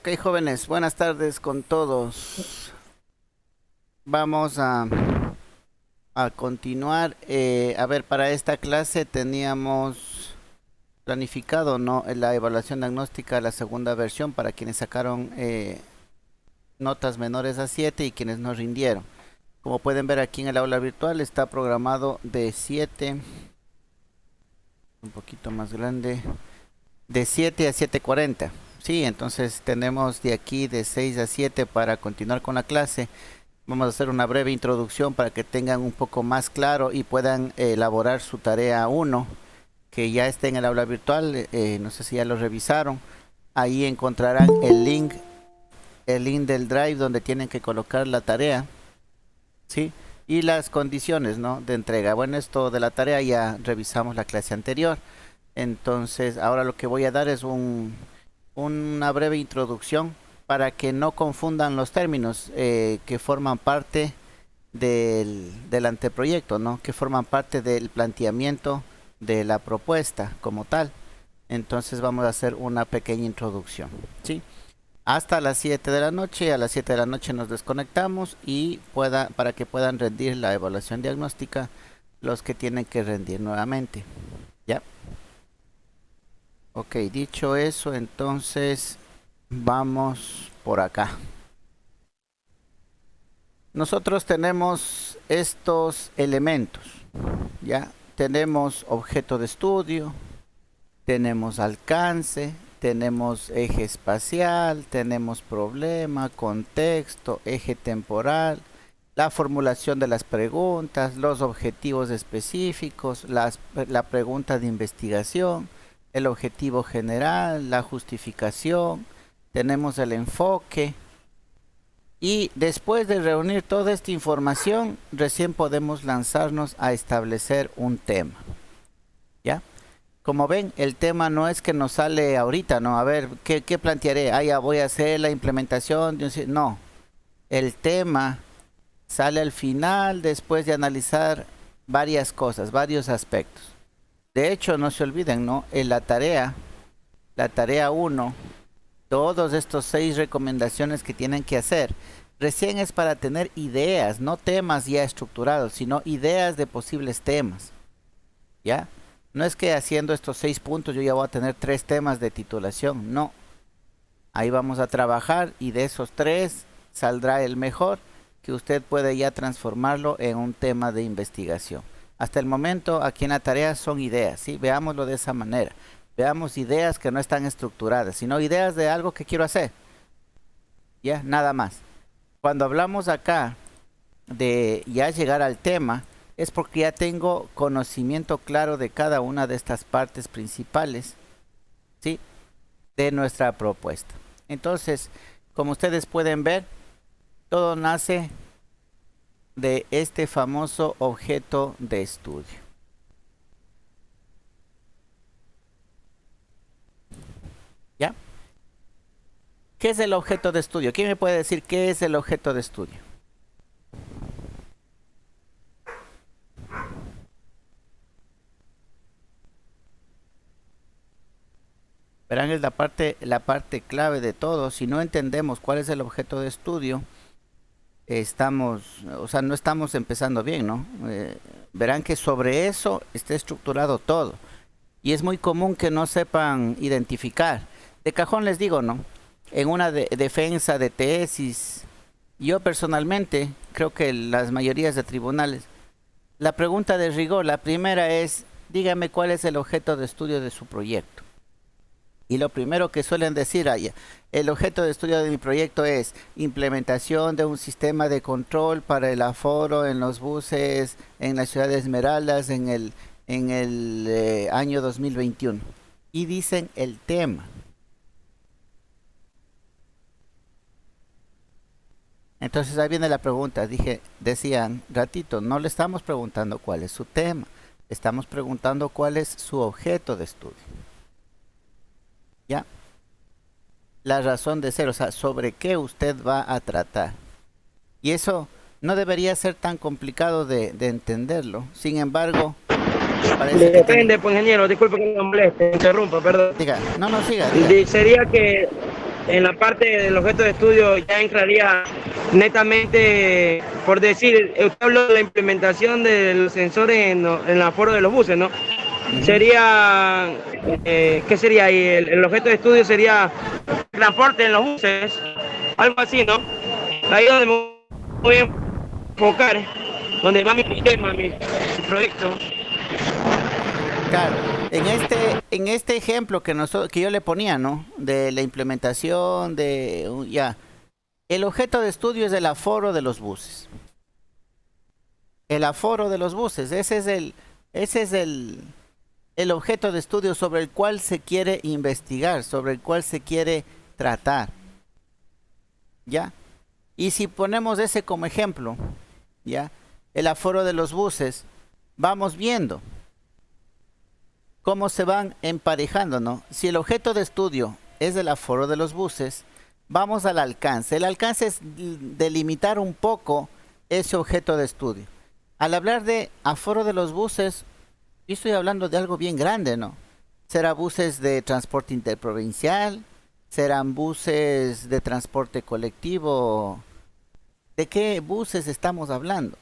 Ok, jóvenes, buenas tardes con todos. Vamos a continuar. A ver, para esta clase teníamos planificado, ¿no? La evaluación diagnóstica, la segunda versión, para quienes sacaron notas menores a 7 y quienes no rindieron. Como pueden ver aquí en el aula virtual, está programado de 7, un poquito más grande, de 7 a 7:40. Sí, entonces tenemos de aquí de 6 a 7 para continuar con la clase. Vamos a hacer una breve introducción para que tengan un poco más claro y puedan elaborar su tarea 1, que ya está en el aula virtual. No sé si ya lo revisaron. Ahí encontrarán el link del Drive donde tienen que colocar la tarea, ¿sí? Y las condiciones, ¿no?, de entrega. Bueno, esto de la tarea ya revisamos la clase anterior. Entonces, ahora lo que voy a dar es una breve introducción para que no confundan los términos que forman parte del anteproyecto, ¿no? Que forman parte del planteamiento de la propuesta como tal. Entonces vamos a hacer una pequeña introducción, ¿sí? Hasta las 7 de la noche, a las 7 de la noche nos desconectamos y para que puedan rendir la evaluación diagnóstica los que tienen que rendir nuevamente, ¿ya? Ok, dicho eso, entonces vamos por acá. Nosotros tenemos estos elementos, ¿ya? Tenemos objeto de estudio, tenemos alcance, tenemos eje espacial, tenemos problema, contexto, eje temporal, la formulación de las preguntas, los objetivos específicos, la pregunta de investigación, el objetivo general, la justificación, tenemos el enfoque. Y después de reunir toda esta información, recién podemos lanzarnos a establecer un tema, ¿ya? Como ven, el tema no es que nos sale ahorita, ¿no? A ver, ¿qué plantearé? Ah, ya voy a hacer la implementación de un... No, el tema sale al final después de analizar varias cosas, varios aspectos. De hecho, no se olviden, ¿no? En la tarea 1, todos estos 6 recomendaciones que tienen que hacer, recién es para tener ideas, no temas ya estructurados, sino ideas de posibles temas, ¿ya? No es que haciendo estos 6 puntos yo ya voy a tener 3 temas de titulación, no. Ahí vamos a trabajar y de esos 3 saldrá el mejor, que usted puede ya transformarlo en un tema de investigación. Hasta el momento aquí en la tarea son ideas, ¿sí? Veámoslo de esa manera. Veamos ideas que no están estructuradas, sino ideas de algo que quiero hacer. Ya, nada más. Cuando hablamos acá de ya llegar al tema, es porque ya tengo conocimiento claro de cada una de estas partes principales, ¿sí?, de nuestra propuesta. Entonces, como ustedes pueden ver, todo nace de este famoso objeto de estudio. ¿Ya? ¿Qué es el objeto de estudio? ¿Quién me puede decir qué es el objeto de estudio? Verán, es la parte clave de todo. Si no entendemos cuál es el objeto de estudio, no estamos empezando bien, ¿no? Verán que sobre eso está estructurado todo. Y es muy común que no sepan identificar. De cajón les digo, ¿no? En una defensa de tesis, yo personalmente creo que las mayorías de tribunales, la pregunta de rigor, la primera es, dígame cuál es el objeto de estudio de su proyecto. Y lo primero que suelen decir, el objeto de estudio de mi proyecto es implementación de un sistema de control para el aforo en los buses en la ciudad de Esmeraldas en el año 2021. Y dicen el tema. Entonces ahí viene la pregunta. Decían, ratito, no le estamos preguntando cuál es su tema. Estamos preguntando cuál es su objeto de estudio. ¿Ya? La razón de ser, o sea, sobre qué usted va a tratar. Y eso no debería ser tan complicado de entenderlo. Sin embargo, parece que Depende, pues ingeniero, disculpe que me moleste, interrumpa, perdón. Diga, no, siga. Sería que en la parte del objeto de estudio ya entraría netamente, por decir, usted habló de la implementación de los sensores en el aforo de los buses, ¿no? Ujú. Sería, ¿qué sería ahí? El objeto de estudio sería transporte en los buses, algo así, ¿no? Ahí donde me voy a enfocar, donde va mi tema, mi proyecto. Claro, en este ejemplo que yo le ponía, ¿no? De la implementación ya, el objeto de estudio es el aforo de los buses. El aforo de los buses, ese es el objeto de estudio sobre el cual se quiere investigar, sobre el cual se quiere tratar, ¿ya? Y si ponemos ese como ejemplo, ¿ya? El aforo de los buses, vamos viendo cómo se van emparejando, ¿no? Si el objeto de estudio es el aforo de los buses, vamos al alcance. El alcance es delimitar un poco ese objeto de estudio. Al hablar de aforo de los buses, yo estoy hablando de algo bien grande, ¿no? ¿Será buses de transporte interprovincial? ¿Serán buses de transporte colectivo? ¿De qué buses estamos hablando?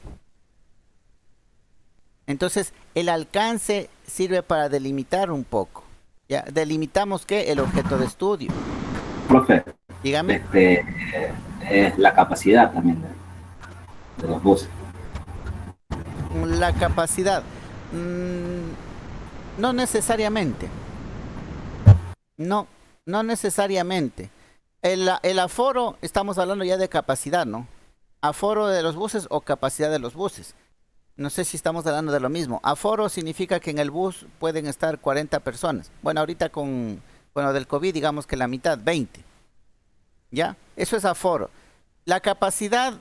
Entonces, el alcance sirve para delimitar un poco. ¿Ya? Delimitamos qué? El objeto de estudio. Profe, Dígame. este, la capacidad también de los buses. La capacidad. Mm, no necesariamente. No, no necesariamente. El aforo, estamos hablando ya de capacidad, ¿no? Aforo de los buses o capacidad de los buses. No sé si estamos hablando de lo mismo. Aforo significa que en el bus pueden estar 40 personas. Bueno, ahorita con lo del COVID, digamos que la mitad, 20. ¿Ya? Eso es aforo. La capacidad,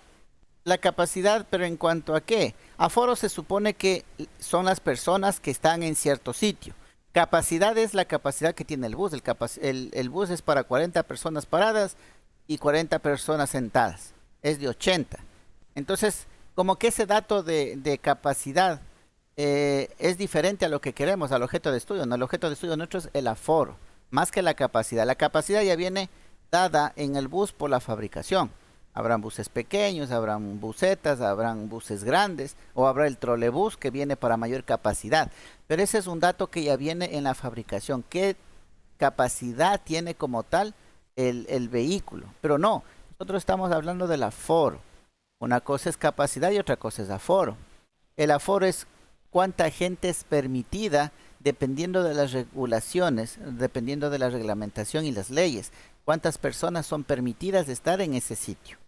la capacidad, pero ¿en cuanto a qué? Aforo se supone que son las personas que están en cierto sitio. Capacidad es la capacidad que tiene el bus. El bus es para 40 personas paradas y 40 personas sentadas. Es de 80. Entonces, como que ese dato de capacidad es diferente a lo que queremos, al objeto de estudio, ¿no? El objeto de estudio nuestro es el aforo, más que la capacidad. La capacidad ya viene dada en el bus por la fabricación. Habrán buses pequeños, habrán busetas, habrán buses grandes o habrá el trolebús que viene para mayor capacidad. Pero ese es un dato que ya viene en la fabricación. ¿Qué capacidad tiene como tal el vehículo? Pero no, nosotros estamos hablando del aforo. Una cosa es capacidad y otra cosa es aforo. El aforo es cuánta gente es permitida dependiendo de las regulaciones, dependiendo de la reglamentación y las leyes. Cuántas personas son permitidas de estar en ese sitio.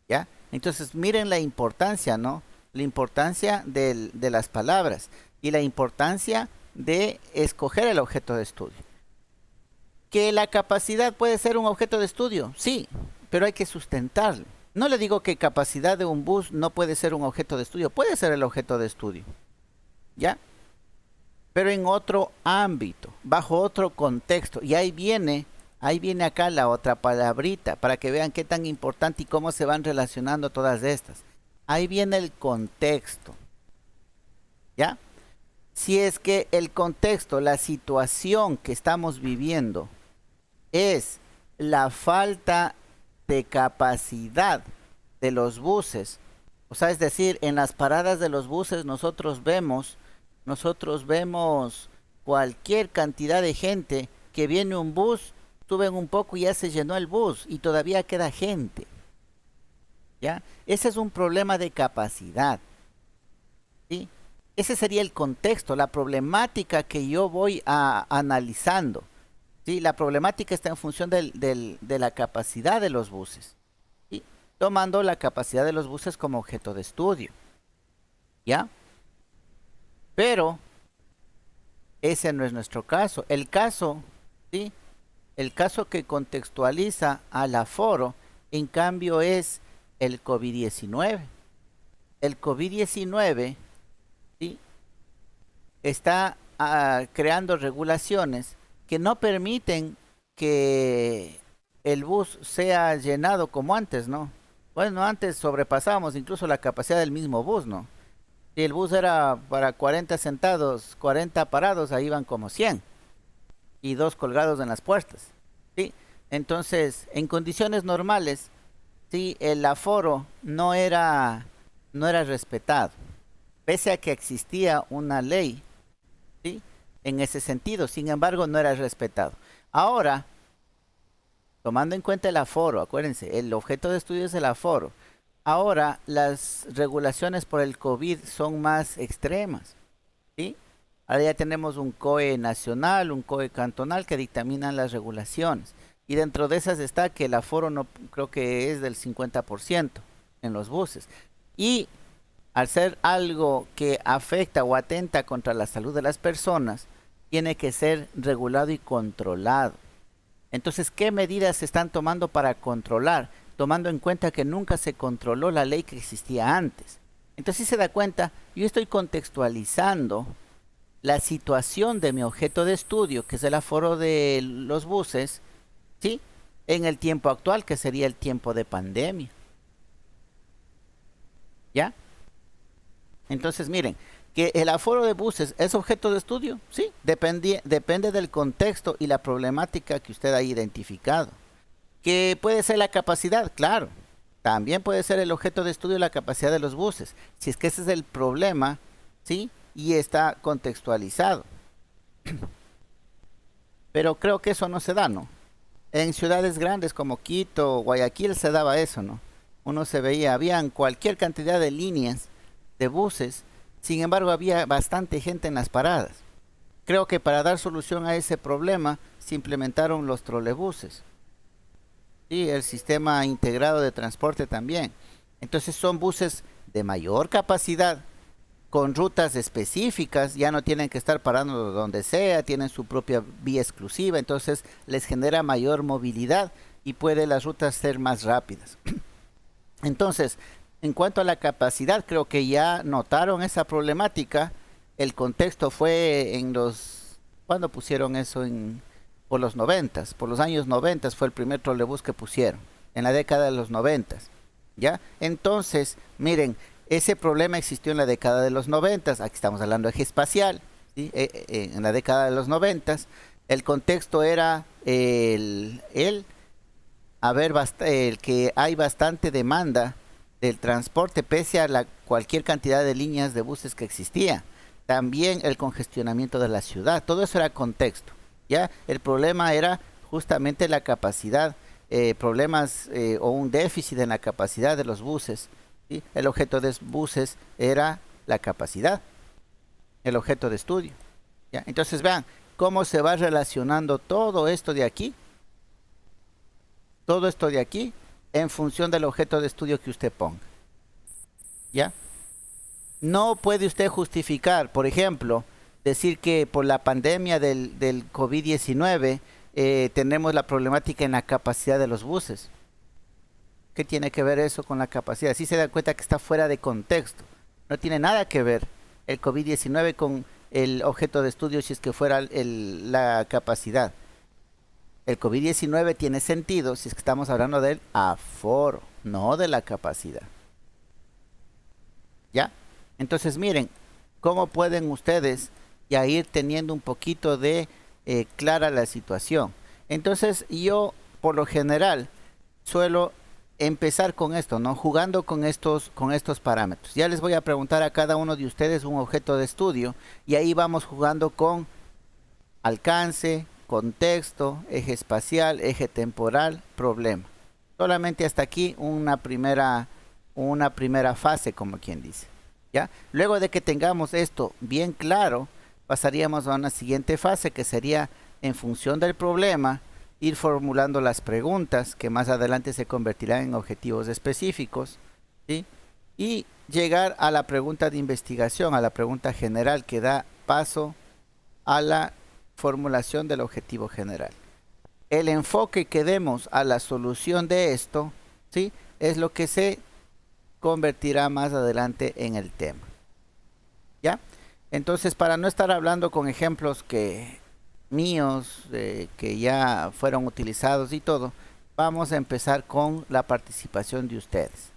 ¿Ya? Entonces miren la importancia, ¿no? La importancia de las palabras y la importancia de escoger el objeto de estudio. ¿Que la capacidad puede ser un objeto de estudio? Sí, pero hay que sustentarlo. No le digo que capacidad de un bus no puede ser un objeto de estudio, puede ser el objeto de estudio, ¿ya? Pero en otro ámbito, bajo otro contexto. Y ahí viene acá la otra palabrita, para que vean qué tan importante y cómo se van relacionando todas estas. Ahí viene el contexto, ¿ya? Si es que el contexto, la situación que estamos viviendo es la falta de capacidad de los buses, o sea, es decir, en las paradas de los buses nosotros vemos cualquier cantidad de gente que viene un bus, suben un poco y ya se llenó el bus y todavía queda gente, ¿ya? Ese es un problema de capacidad, ¿sí? Ese sería el contexto, la problemática que yo voy analizando. Sí, la problemática está en función de la capacidad de los buses. ¿Sí? Tomando la capacidad de los buses como objeto de estudio. ¿Ya? Pero ese no es nuestro caso. El caso, ¿sí? El caso que contextualiza al aforo, en cambio, es el COVID-19. El COVID-19, ¿sí? Está creando regulaciones que no permiten que el bus sea llenado como antes, ¿no? Bueno, antes sobrepasábamos incluso la capacidad del mismo bus, ¿no? Si el bus era para 40 sentados, 40 parados, ahí iban como 100 y dos colgados en las puertas, ¿sí? Entonces, en condiciones normales, sí, el aforo no era respetado, pese a que existía una ley, ¿sí? En ese sentido, sin embargo, no era respetado. Ahora, tomando en cuenta el aforo, acuérdense, el objeto de estudio es el aforo. Ahora, las regulaciones por el COVID son más extremas, ¿sí? Ahora ya tenemos un COE nacional, un COE cantonal que dictaminan las regulaciones. Y dentro de esas está que el aforo no creo que es del 50% en los buses. Y al ser algo que afecta o atenta contra la salud de las personas, tiene que ser regulado y controlado. Entonces, ¿qué medidas se están tomando para controlar? Tomando en cuenta que nunca se controló la ley que existía antes. Entonces, si se da cuenta, yo estoy contextualizando la situación de mi objeto de estudio, que es el aforo de los buses, ¿sí? En el tiempo actual, que sería el tiempo de pandemia. ¿Ya? Entonces, miren, que el aforo de buses es objeto de estudio, sí, depende del contexto y la problemática que usted ha identificado. Que puede ser la capacidad, claro. También puede ser el objeto de estudio la capacidad de los buses, si es que ese es el problema, ¿sí? Y está contextualizado. Pero creo que eso no se da, ¿no? En ciudades grandes como Quito, Guayaquil se daba eso, ¿no? Uno se veía, habían cualquier cantidad de líneas de buses, sin embargo había bastante gente en las paradas. Creo que para dar solución a ese problema se implementaron los trolebuses y el sistema integrado de transporte también. Entonces son buses de mayor capacidad, con rutas específicas, ya no tienen que estar parando donde sea, tienen su propia vía exclusiva, entonces les genera mayor movilidad y puede las rutas ser más rápidas. Entonces, en cuanto a la capacidad, creo que ya notaron esa problemática. El contexto fue ¿cuándo pusieron eso? Por los noventas, por los años noventas fue el primer trolebús que pusieron, en la década de los noventas, ¿ya? Entonces, miren, ese problema existió en la década de los noventas, aquí estamos hablando de eje espacial, ¿sí? En la década de los noventas, el contexto era el que hay bastante demanda del transporte pese a cualquier cantidad de líneas de buses que existía. También el congestionamiento de la ciudad, todo eso era contexto, ¿ya? El problema era justamente la capacidad, problemas o un déficit en la capacidad de los buses, ¿sí? El objeto de buses era la capacidad, el objeto de estudio, ¿ya? Entonces vean cómo se va relacionando todo esto de aquí en función del objeto de estudio que usted ponga, ¿ya? No puede usted justificar, por ejemplo, decir que por la pandemia del COVID-19 tenemos la problemática en la capacidad de los buses. ¿Qué tiene que ver eso con la capacidad? Si se da cuenta que está fuera de contexto. No tiene nada que ver el COVID-19 con el objeto de estudio si es que fuera la capacidad. El COVID-19 tiene sentido si es que estamos hablando del aforo, no de la capacidad. ¿Ya? Entonces miren, cómo pueden ustedes ya ir teniendo un poquito de clara la situación. Entonces yo, por lo general, suelo empezar con esto, ¿no? Jugando con estos parámetros. Ya les voy a preguntar a cada uno de ustedes un objeto de estudio y ahí vamos jugando con alcance, contexto, eje espacial, eje temporal, problema. Solamente hasta aquí una primera fase, como quien dice, ¿ya? Luego de que tengamos esto bien claro, pasaríamos a una siguiente fase que sería, en función del problema, ir formulando las preguntas que más adelante se convertirán en objetivos específicos, ¿sí? Y llegar a la pregunta de investigación, a la pregunta general que da paso a la formulación del objetivo general. El enfoque que demos a la solución de esto, ¿sí? Es lo que se convertirá más adelante en el tema, ¿ya? Entonces, para no estar hablando con ejemplos míos que ya fueron utilizados y todo, vamos a empezar con la participación de ustedes.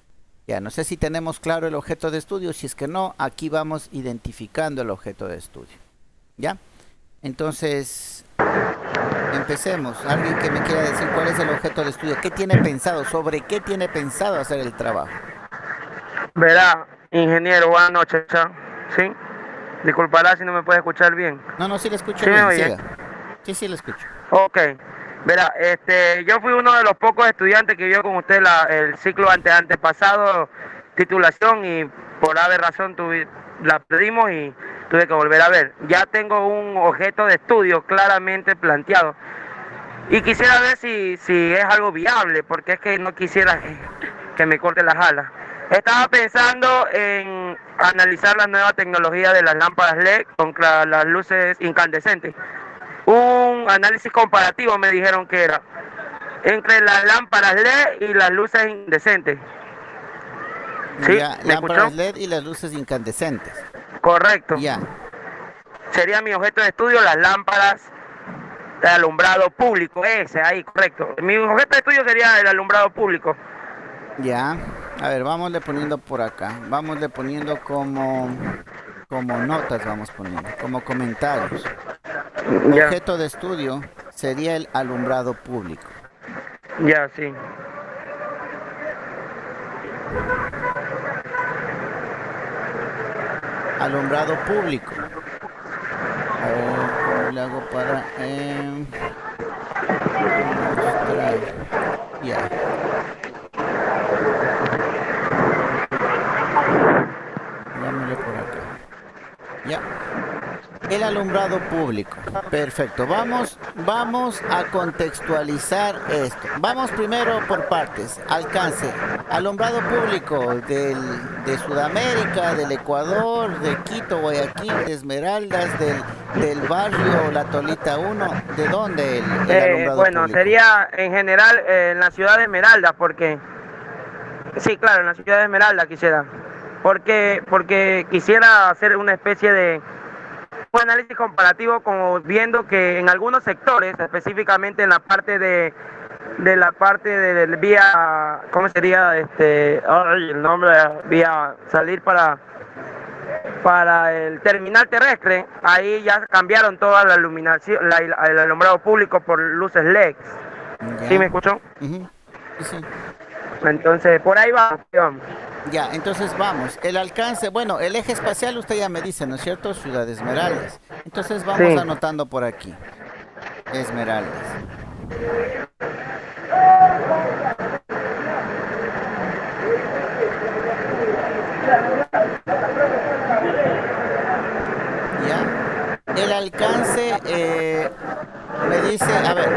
Ya, no sé si tenemos claro el objeto de estudio, si es que no, aquí vamos identificando el objeto de estudio, ¿ya? Entonces, Empecemos. Alguien que me quiera decir cuál es el objeto de estudio, qué tiene pensado, sobre qué tiene pensado hacer el trabajo. Verá, ingeniero, buenas noches, ¿sí? Disculpará si no me puede escuchar bien. No, no, sí le escucho ¿Sí me bien, oye? siga. Sí, sí le escucho. Ok. Verá, yo fui uno de los pocos estudiantes que vio con usted el ciclo antepasado, titulación, y por haber razón la perdimos y tuve que volver a ver. Ya tengo un objeto de estudio claramente planteado y quisiera ver si es algo viable, porque es que no quisiera que me corte las alas. Estaba pensando en analizar la nueva tecnología de las lámparas LED contra las luces incandescentes. Un análisis comparativo me dijeron que era entre las lámparas LED y las luces incandescentes. ¿Sí? Ya, ¿Me lámparas escuchó? LED y las luces incandescentes. Correcto. Ya, Sería mi objeto de estudio las lámparas de alumbrado público. Ese, ahí, correcto. Mi objeto de estudio sería el alumbrado público. ya. A ver, vámosle poniendo por acá. Vámosle poniendo como notas, vamos poniendo, como comentarios. Ya, Objeto de estudio sería el alumbrado público. ya, sí. Alumbrado público. A ver, ¿cómo le hago para mostrar? Ya. Dámosle por acá. Ya. El alumbrado público. Perfecto. Vamos a contextualizar esto. Vamos primero por partes. Alcance. Alumbrado público de Sudamérica, del Ecuador, de Quito, Guayaquil, de Esmeraldas, del barrio La Tolita 1. ¿De dónde el alumbrado Bueno, público? sería en general en la ciudad de Esmeralda, porque sí, claro, en la ciudad de Esmeralda quisiera. Porque quisiera hacer una especie de un análisis comparativo, como viendo que en algunos sectores, específicamente en la parte de la parte del vía, ¿cómo sería? Ay, el nombre, vía salir para el terminal terrestre, ahí ya cambiaron toda la iluminación, el alumbrado público por luces LED. ¿Sí me Ya. escuchó? Ujú. Sí, sí. Entonces, por ahí va. Ya, entonces vamos. El alcance, bueno, el eje espacial usted ya me dice, ¿no es cierto? Ciudad de Esmeraldas. Entonces vamos Sí. anotando por aquí. Esmeraldas. ¿Ya? El alcance, me dice, a ver,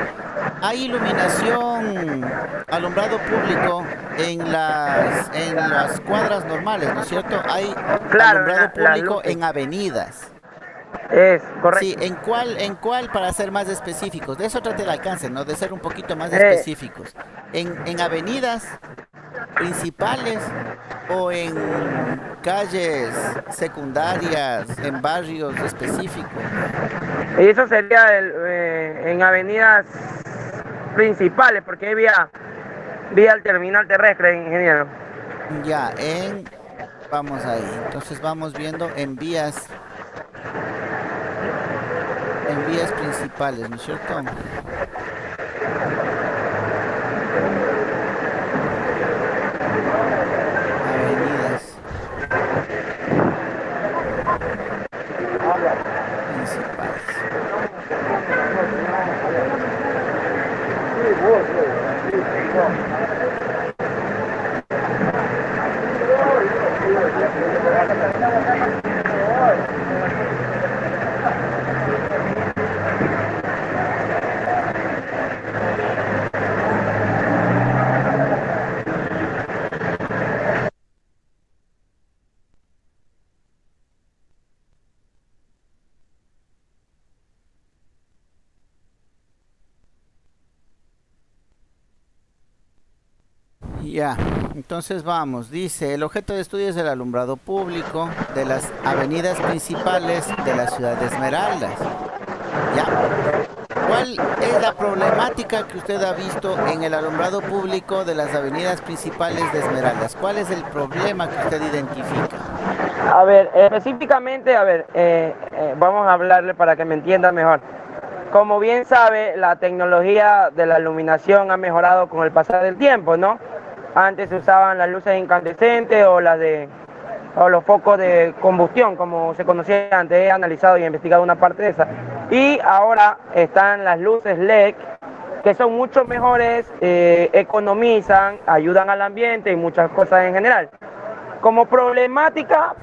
hay iluminación, alumbrado público en las cuadras normales, ¿no es cierto? Hay Claro, alumbrado las público luces. en avenidas. Es Sí, correcto. ¿en cuál para ser más específicos? De eso trata el alcance, ¿no? De ser un poquito más Eh, específicos. ¿En avenidas principales o en calles secundarias, en barrios específicos? y eso sería en avenidas principales, porque hay vía al terminal terrestre, ingeniero. Ya, vamos ahí. Entonces vamos viendo en vías principales, ¿no es cierto? Avenidas principales. Ya, entonces vamos, dice, el objeto de estudio es el alumbrado público de las avenidas principales de la ciudad de Esmeraldas. Ya, ¿cuál es la problemática que usted ha visto en el alumbrado público de las avenidas principales de Esmeraldas? ¿Cuál es el problema que usted identifica? A ver, específicamente, vamos a hablarle para que me entienda mejor. como bien sabe, la tecnología de la iluminación ha mejorado con el pasar del tiempo, ¿no? Antes se usaban las luces incandescentes o los focos de combustión, como se conocía antes. He analizado y investigado una parte de esa. Y ahora están las luces LED, que son mucho mejores, economizan, ayudan al ambiente y muchas cosas en general. Como problemática,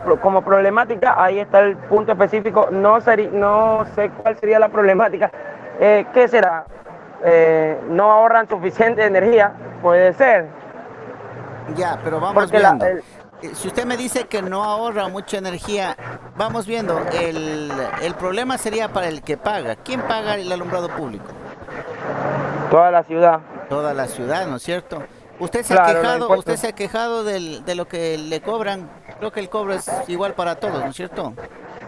ahí está el punto específico. No sé cuál sería la problemática. ¿Qué será? ¿No ahorran suficiente energía? Puede ser. Ya, pero vamos Porque viendo. Si usted me dice que no ahorra mucha energía, vamos viendo. El problema sería para el que paga. ¿Quién paga el alumbrado público? toda la ciudad. Toda la ciudad, ¿no es cierto? Claro, los Usted impuestos. se ha quejado de lo que le cobran. Creo que el cobro es igual para todos, ¿no es cierto?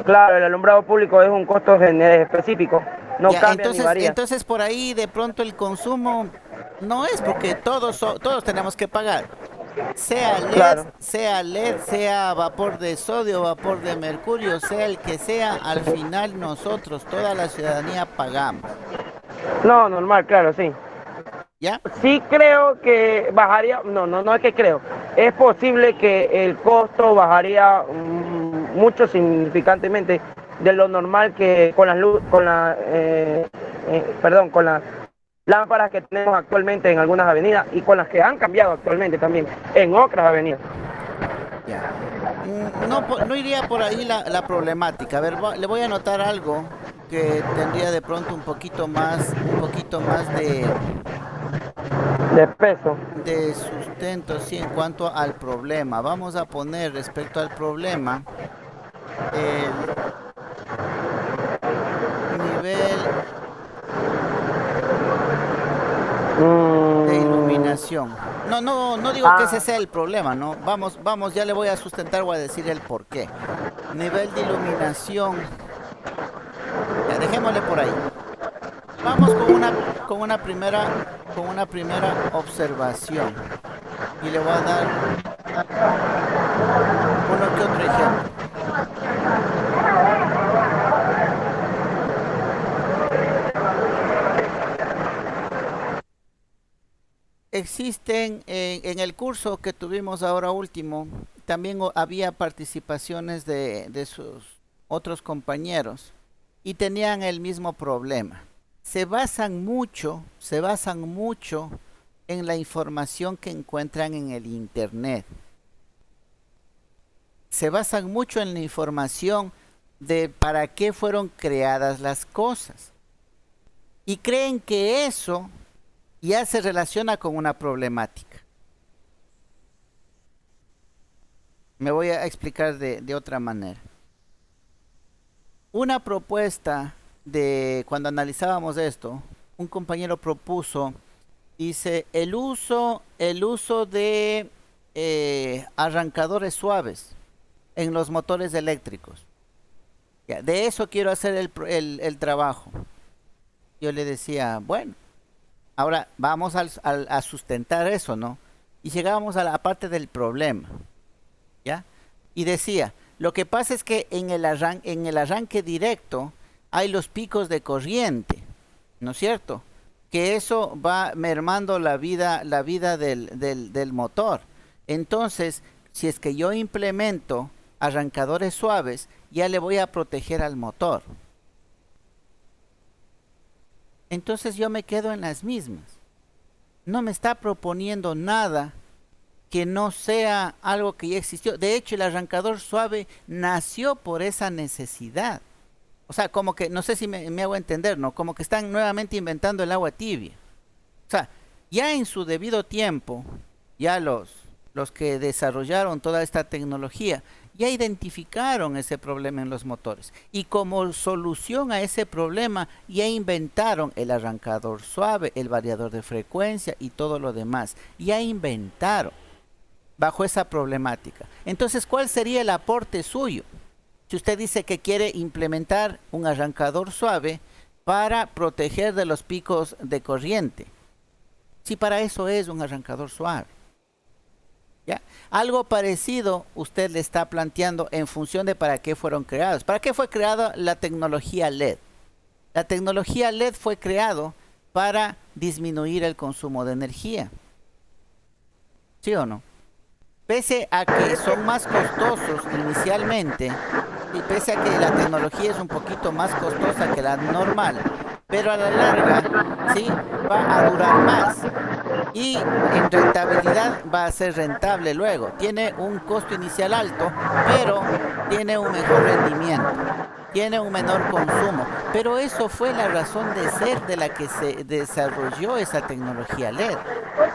Claro, el alumbrado público es un costo específico, no Ya, cambia ni varía. entonces por ahí de pronto el consumo no es porque todos tenemos que pagar. Claro. Sea LED, sea vapor de sodio, vapor de mercurio, sea el que sea, al final nosotros, toda la ciudadanía pagamos. No, normal, claro, sí. ¿Ya? Sí creo que bajaría, no es que creo, es posible que el costo bajaría mucho significantemente de lo normal que con las con las lámparas que tenemos actualmente en algunas avenidas y con las que han cambiado actualmente también en otras avenidas. Ya. No, no iría por ahí la problemática. A ver, le voy a anotar algo que tendría de pronto un poquito más De peso. de sustento, sí, en cuanto al problema. Vamos a poner respecto al problema el nivel de iluminación. No digo que ese sea el problema, ¿no? Vamos, ya le voy a sustentar, voy a decir el por qué. Nivel de iluminación. Ya, dejémosle por ahí. Vamos con una primera observación. Y le voy a dar uno que otro ejemplo. Existen en el curso que tuvimos ahora último, también había participaciones de sus otros compañeros y tenían el mismo problema. Se basan mucho en la información que encuentran en el internet. Se basan mucho en la información de para qué fueron creadas las cosas. Y creen que eso ya se relaciona con una problemática. Me voy a explicar de otra manera. Una propuesta de cuando analizábamos esto, un compañero propuso, dice, el uso de arrancadores suaves en los motores eléctricos. Ya, de eso quiero hacer el trabajo. Yo le decía, bueno, ahora vamos a sustentar eso, ¿no? Y llegábamos a la parte del problema, ¿ya? Y decía, lo que pasa es que en el arranque directo hay los picos de corriente, ¿no es cierto? Que eso va mermando la vida del motor. Entonces, si es que yo implemento arrancadores suaves, ya le voy a proteger al motor. Entonces yo me quedo en las mismas. No me está proponiendo nada que no sea algo que ya existió. De hecho, el arrancador suave nació por esa necesidad. O sea, como que, no sé si me hago entender, ¿no? Como que están nuevamente inventando el agua tibia. O sea, ya en su debido tiempo, ya los que desarrollaron toda esta tecnología, ya identificaron ese problema en los motores. Y como solución a ese problema, ya inventaron el arrancador suave, el variador de frecuencia y todo lo demás. Ya inventaron bajo esa problemática. Entonces, ¿cuál sería el aporte suyo? Si usted dice que quiere implementar un arrancador suave para proteger de los picos de corriente. Si para eso es un arrancador suave. ¿Ya? Algo parecido usted le está planteando en función de para qué fueron creados. ¿Para qué fue creada la tecnología LED? La tecnología LED fue creado para disminuir el consumo de energía. ¿Sí o no? Pese a que son más costosos inicialmente, y pese a que la tecnología es un poquito más costosa que la normal, pero a la larga, ¿sí? Va a durar más. Y en rentabilidad va a ser rentable luego. Tiene un costo inicial alto, pero tiene un mejor rendimiento. Tiene un menor consumo. Pero eso fue la razón de ser de la que se desarrolló esa tecnología LED.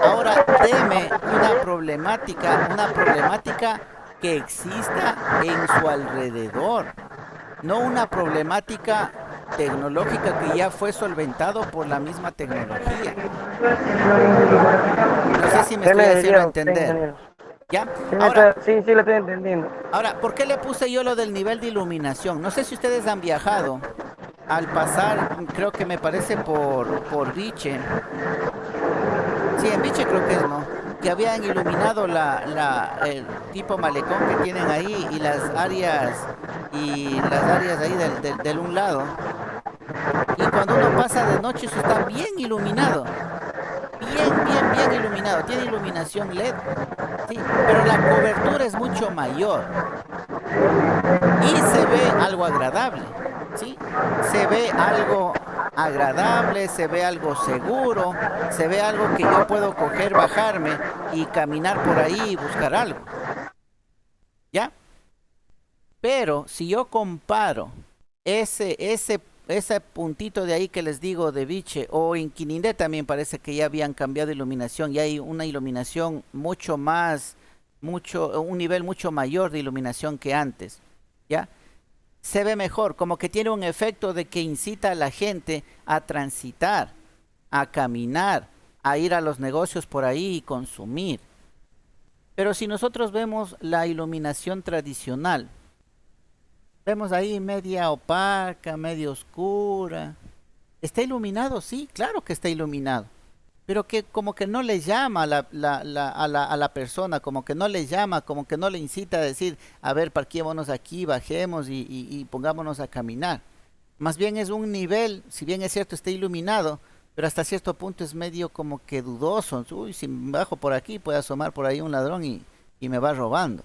Ahora, deme una problemática que exista en su alrededor, no una problemática tecnológica que ya fue solventado por la misma tecnología. No sé si me estoy haciendo entender. ¿Ya? Ahora, Sí, sí, lo estoy entendiendo. ¿por qué le puse yo lo del nivel de iluminación? No sé si ustedes han viajado al pasar, creo que me parece por Viche. Sí, en Viche creo que es, ¿no? Que habían iluminado el tipo malecón que tienen ahí y las áreas ahí del un lado. Y cuando uno pasa de noche, eso está bien iluminado. Bien, bien, bien iluminado. Tiene iluminación LED, sí, pero la cobertura es mucho mayor y se ve algo agradable, ¿sí? Se ve algo agradable, se ve algo seguro, se ve algo que yo puedo coger, bajarme y caminar por ahí y buscar algo, ¿ya? Pero si yo comparo ese puntito de ahí que les digo de Viche o en Quinindé también parece que ya habían cambiado iluminación y hay una iluminación mucho más, un nivel mucho mayor de iluminación que antes, ¿ya? Se ve mejor, como que tiene un efecto de que incita a la gente a transitar, a caminar, a ir a los negocios por ahí y consumir. Pero si nosotros vemos la iluminación tradicional, vemos ahí media opaca, media oscura. ¿Está iluminado? Sí, claro que está iluminado. Pero que como que no le llama a la persona, como que no le llama, como que no le incita a decir, a ver, parquémonos aquí, bajemos y pongámonos a caminar. Más bien es un nivel, si bien es cierto, está iluminado, pero hasta cierto punto es medio como que dudoso. Uy, si bajo por aquí, puede asomar por ahí un ladrón y me va robando.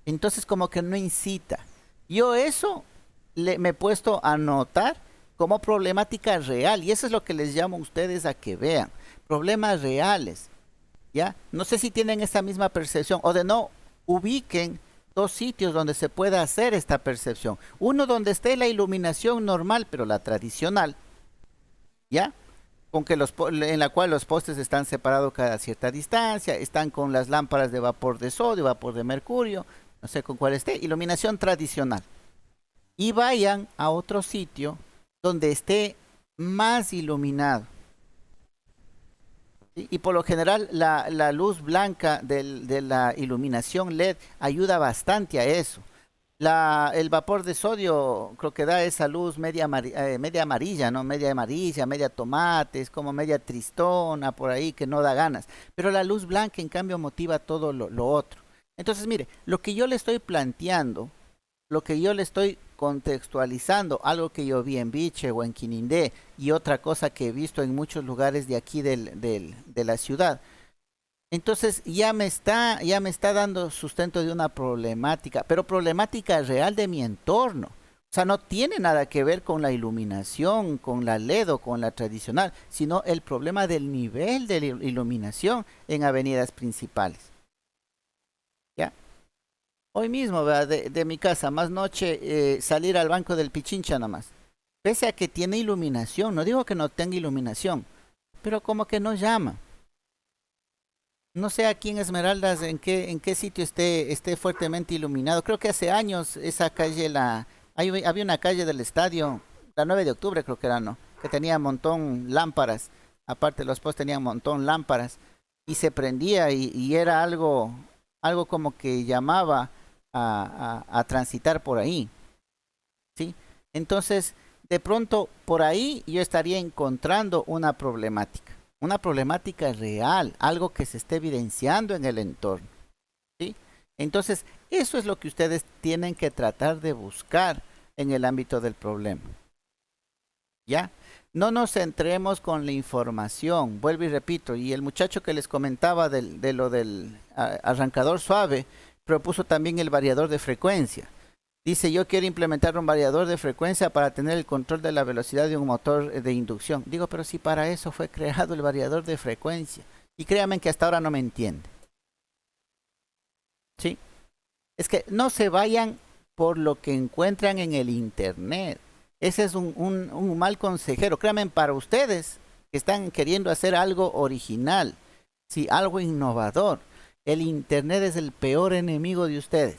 Entonces como que no incita. Yo eso me he puesto a notar como problemática real y eso es lo que les llamo a ustedes a que vean. Problemas reales, ¿ya? No sé si tienen esta misma percepción o de no ubiquen dos sitios donde se pueda hacer esta percepción. Uno donde esté la iluminación normal, pero la tradicional, ¿ya? Con que en la cual los postes están separados cada cierta distancia, están con las lámparas de vapor de sodio, vapor de mercurio, no sé con cuál esté, iluminación tradicional. Y vayan a otro sitio donde esté más iluminado. ¿Sí? Y por lo general la luz blanca de la iluminación LED ayuda bastante a eso. El vapor de sodio creo que da esa luz media amarilla, ¿no? Media amarilla, media tomate, es como media tristona por ahí que no da ganas. Pero la luz blanca en cambio motiva todo lo otro. Entonces, mire, lo que yo le estoy planteando, lo que yo le estoy contextualizando, algo que yo vi en Viche o en Quinindé y otra cosa que he visto en muchos lugares de aquí de la ciudad. Entonces ya me está dando sustento de una problemática, pero problemática real de mi entorno. O sea, no tiene nada que ver con la iluminación, con la LED o con la tradicional, sino el problema del nivel de iluminación en avenidas principales. ¿Ya? Hoy mismo, ¿verdad? De mi casa, más noche, salir al banco del Pichincha nomás. Pese a que tiene iluminación, no digo que no tenga iluminación, pero como que no llama. No sé aquí en Esmeraldas en qué sitio esté fuertemente iluminado. Creo que hace años esa calle, había una calle del estadio, la 9 de octubre creo que era, ¿no? Que tenía un montón lámparas. Aparte los postes tenían un montón lámparas. Y se prendía y era algo como que llamaba a transitar por ahí. ¿Sí? Entonces, de pronto, por ahí yo estaría encontrando una problemática real, algo que se esté evidenciando en el entorno, ¿sí? Entonces, eso es lo que ustedes tienen que tratar de buscar en el ámbito del problema. ¿ya? No nos centremos con la información, vuelvo y repito, y el muchacho que les comentaba de lo del arrancador suave, propuso también el variador de frecuencia. Dice, yo quiero implementar un variador de frecuencia para tener el control de la velocidad de un motor de inducción. Digo, pero si para eso fue creado el variador de frecuencia. Y créanme que hasta ahora no me entiende. ¿Sí? Es que no se vayan por lo que encuentran en el internet. Ese es un mal consejero. Créanme, para ustedes que están queriendo hacer algo original, sí, algo innovador, el internet es el peor enemigo de ustedes.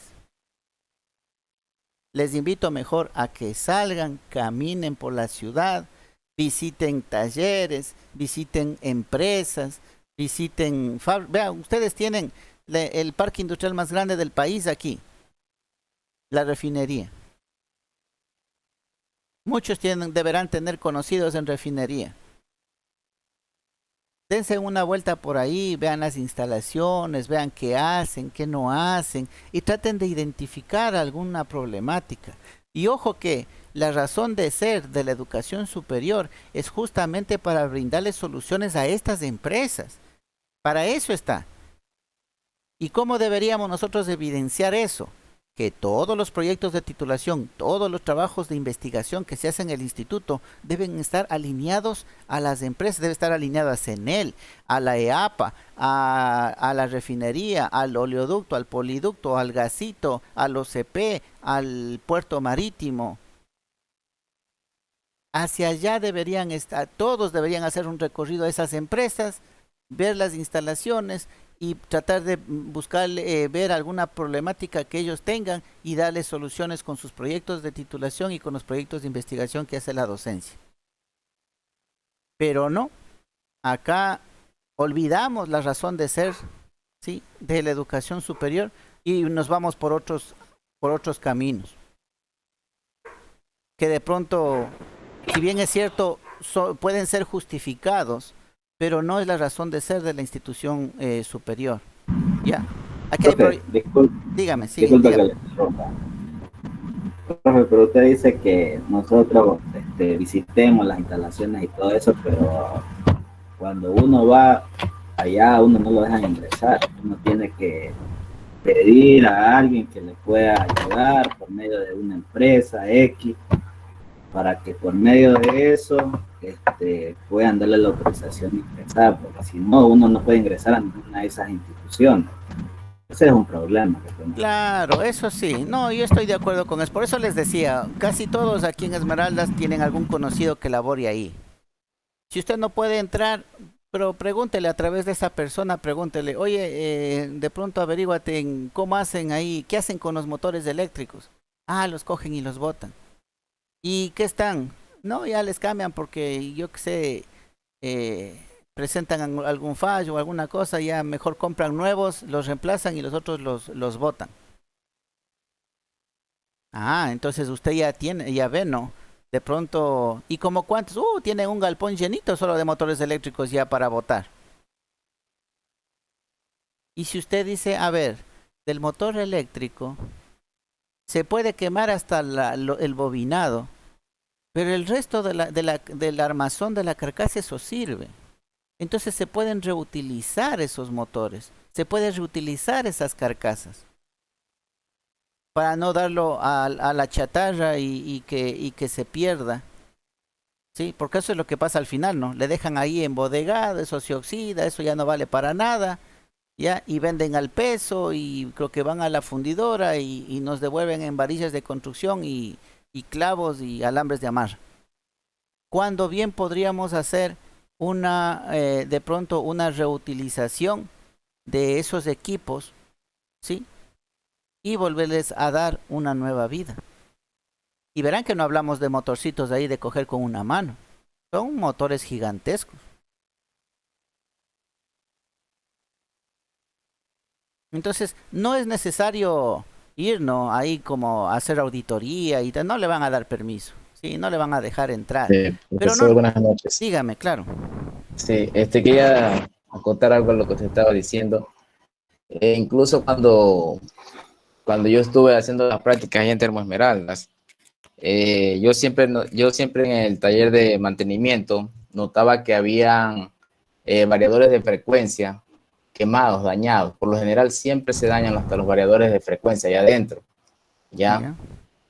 Les invito mejor a que salgan, caminen por la ciudad, visiten talleres, visiten empresas, visiten... Vean, ustedes tienen el parque industrial más grande del país aquí, la refinería. Muchos deberán tener conocidos en refinería. Dense una vuelta por ahí, vean las instalaciones, vean qué hacen, qué no hacen y traten de identificar alguna problemática. Y ojo que la razón de ser de la educación superior es justamente para brindarles soluciones a estas empresas. Para eso está. ¿Y cómo deberíamos nosotros evidenciar eso? Que todos los proyectos de titulación, todos los trabajos de investigación que se hacen en el instituto deben estar alineados a las empresas, debe estar alineado a CENEL, a la EAPA, a la refinería, al oleoducto, al poliducto, al gasito, al OCP, al puerto marítimo. Hacia allá deberían estar, todos deberían hacer un recorrido a esas empresas, ver las instalaciones y tratar de buscar, ver alguna problemática que ellos tengan y darles soluciones con sus proyectos de titulación y con los proyectos de investigación que hace la docencia. Pero no, acá olvidamos la razón de ser, ¿sí?, de la educación superior y nos vamos por otros caminos. Que de pronto, si bien es cierto, pueden ser justificados, pero no es la razón de ser de la institución superior. Ya. Aquí hay dígame, sí. Disculpe que le interrumpa. Profe, pero usted dice que nosotros visitemos las instalaciones y todo eso, pero cuando uno va allá, uno no lo dejan ingresar. Uno tiene que pedir a alguien que le pueda ayudar por medio de una empresa X, para que por medio de eso puedan darle la autorización de ingresar, porque si no, uno no puede ingresar a ninguna de esas instituciones. Ese es un problema. Claro, eso sí. No, yo estoy de acuerdo con eso. Por eso les decía, casi todos aquí en Esmeraldas tienen algún conocido que labore ahí. Si usted no puede entrar, pero pregúntele a través de esa persona, pregúntele, oye, de pronto averíguate en cómo hacen ahí, qué hacen con los motores eléctricos. Ah, los cogen y los botan. ¿Y qué están? No, ya les cambian porque yo qué sé, presentan algún fallo o alguna cosa, ya mejor compran nuevos, los reemplazan y los otros los botan. Ah, entonces usted ya ve, ¿no? De pronto, ¿y como cuántos? Tienen un galpón llenito solo de motores eléctricos ya para botar. Y si usted dice, a ver, del motor eléctrico se puede quemar hasta el bobinado, pero el resto del armazón de la carcasa, eso sirve. Entonces se pueden reutilizar esos motores, se puede reutilizar esas carcasas para no darlo a la chatarra y que se pierda. Sí, porque eso es lo que pasa al final, ¿no? Le dejan ahí embodegado, eso se oxida, eso ya no vale para nada, ya, y venden al peso y creo que van a la fundidora y nos devuelven en varillas de construcción y clavos y alambres de amarre. Cuando bien podríamos hacer de pronto una reutilización de esos equipos, ¿sí?, y volverles a dar una nueva vida. Y verán que no hablamos de motorcitos de ahí de coger con una mano, son motores gigantescos. Entonces no es necesario ir, ¿no?, ahí como a hacer auditoría y no le van a dar permiso, sí, no le van a dejar entrar. Pero no, buenas noches. Dígame, claro. Sí, quería acotar algo a lo que usted estaba diciendo. Incluso cuando yo estuve haciendo las prácticas ahí en Termoesmeraldas, yo siempre en el taller de mantenimiento notaba que habían variadores de frecuencia quemados, dañados. Por lo general siempre se dañan hasta los variadores de frecuencia allá adentro, ¿ya? Ya.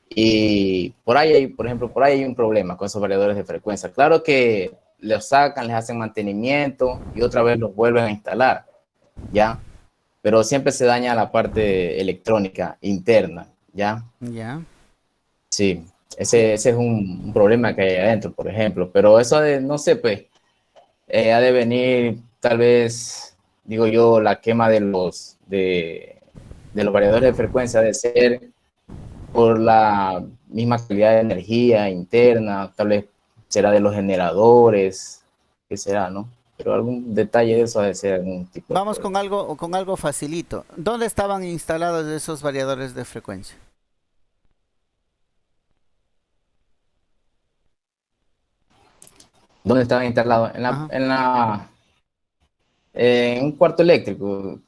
Y por ahí hay, por ejemplo, por ahí hay un problema con esos variadores de frecuencia. Claro que los sacan, les hacen mantenimiento y otra vez los vuelven a instalar, ¿ya? Pero siempre se daña la parte electrónica interna, ¿ya? Ya. Sí, ese es un problema que hay adentro, por ejemplo. Pero eso de, no sé, pues, ha de venir tal vez, digo yo, la quema de los variadores de frecuencia, de ser por la misma calidad de energía interna, tal vez será de los generadores, qué será, ¿no? Pero algún detalle de eso ha de ser algún tipo de Vamos problema. con algo facilito. ¿Dónde estaban instalados esos variadores de frecuencia? ¿Dónde estaban instalados? Ajá. En un cuarto eléctrico,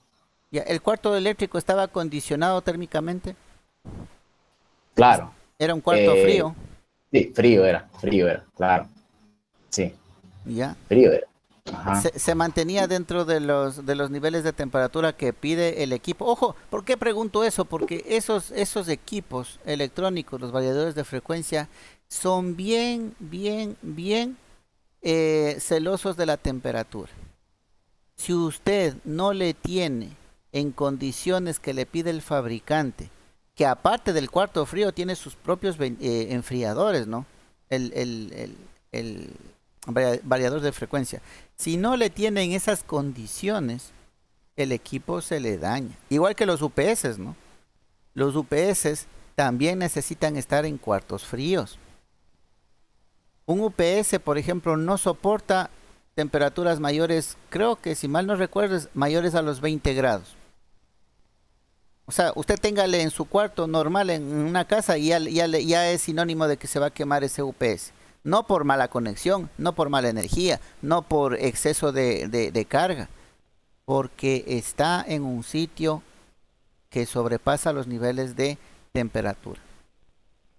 Ya, ¿el cuarto eléctrico estaba acondicionado térmicamente? Es- claro. Era un cuarto Eh, frío, sí, frío era, claro. Sí, ¿ya? frío era. Ajá. Se mantenía dentro de los niveles de temperatura que pide el equipo. Ojo, ¿por qué pregunto eso? Porque esos equipos electrónicos, los variadores de frecuencia, son bien celosos de la temperatura. Si usted no le tiene en condiciones que le pide el fabricante, que aparte del cuarto frío tiene sus propios enfriadores, ¿no? El variador de frecuencia. Si no le tiene en esas condiciones, el equipo se le daña. Igual que los UPS, ¿no? Los UPS también necesitan estar en cuartos fríos. Un UPS, por ejemplo, no soporta temperaturas mayores, creo que si mal no recuerdo, es mayores a los 20 grados. O sea, usted téngale en su cuarto normal en una casa y ya es sinónimo de que se va a quemar ese UPS. No por mala conexión, no por mala energía, no por exceso de carga, porque está en un sitio que sobrepasa los niveles de temperatura.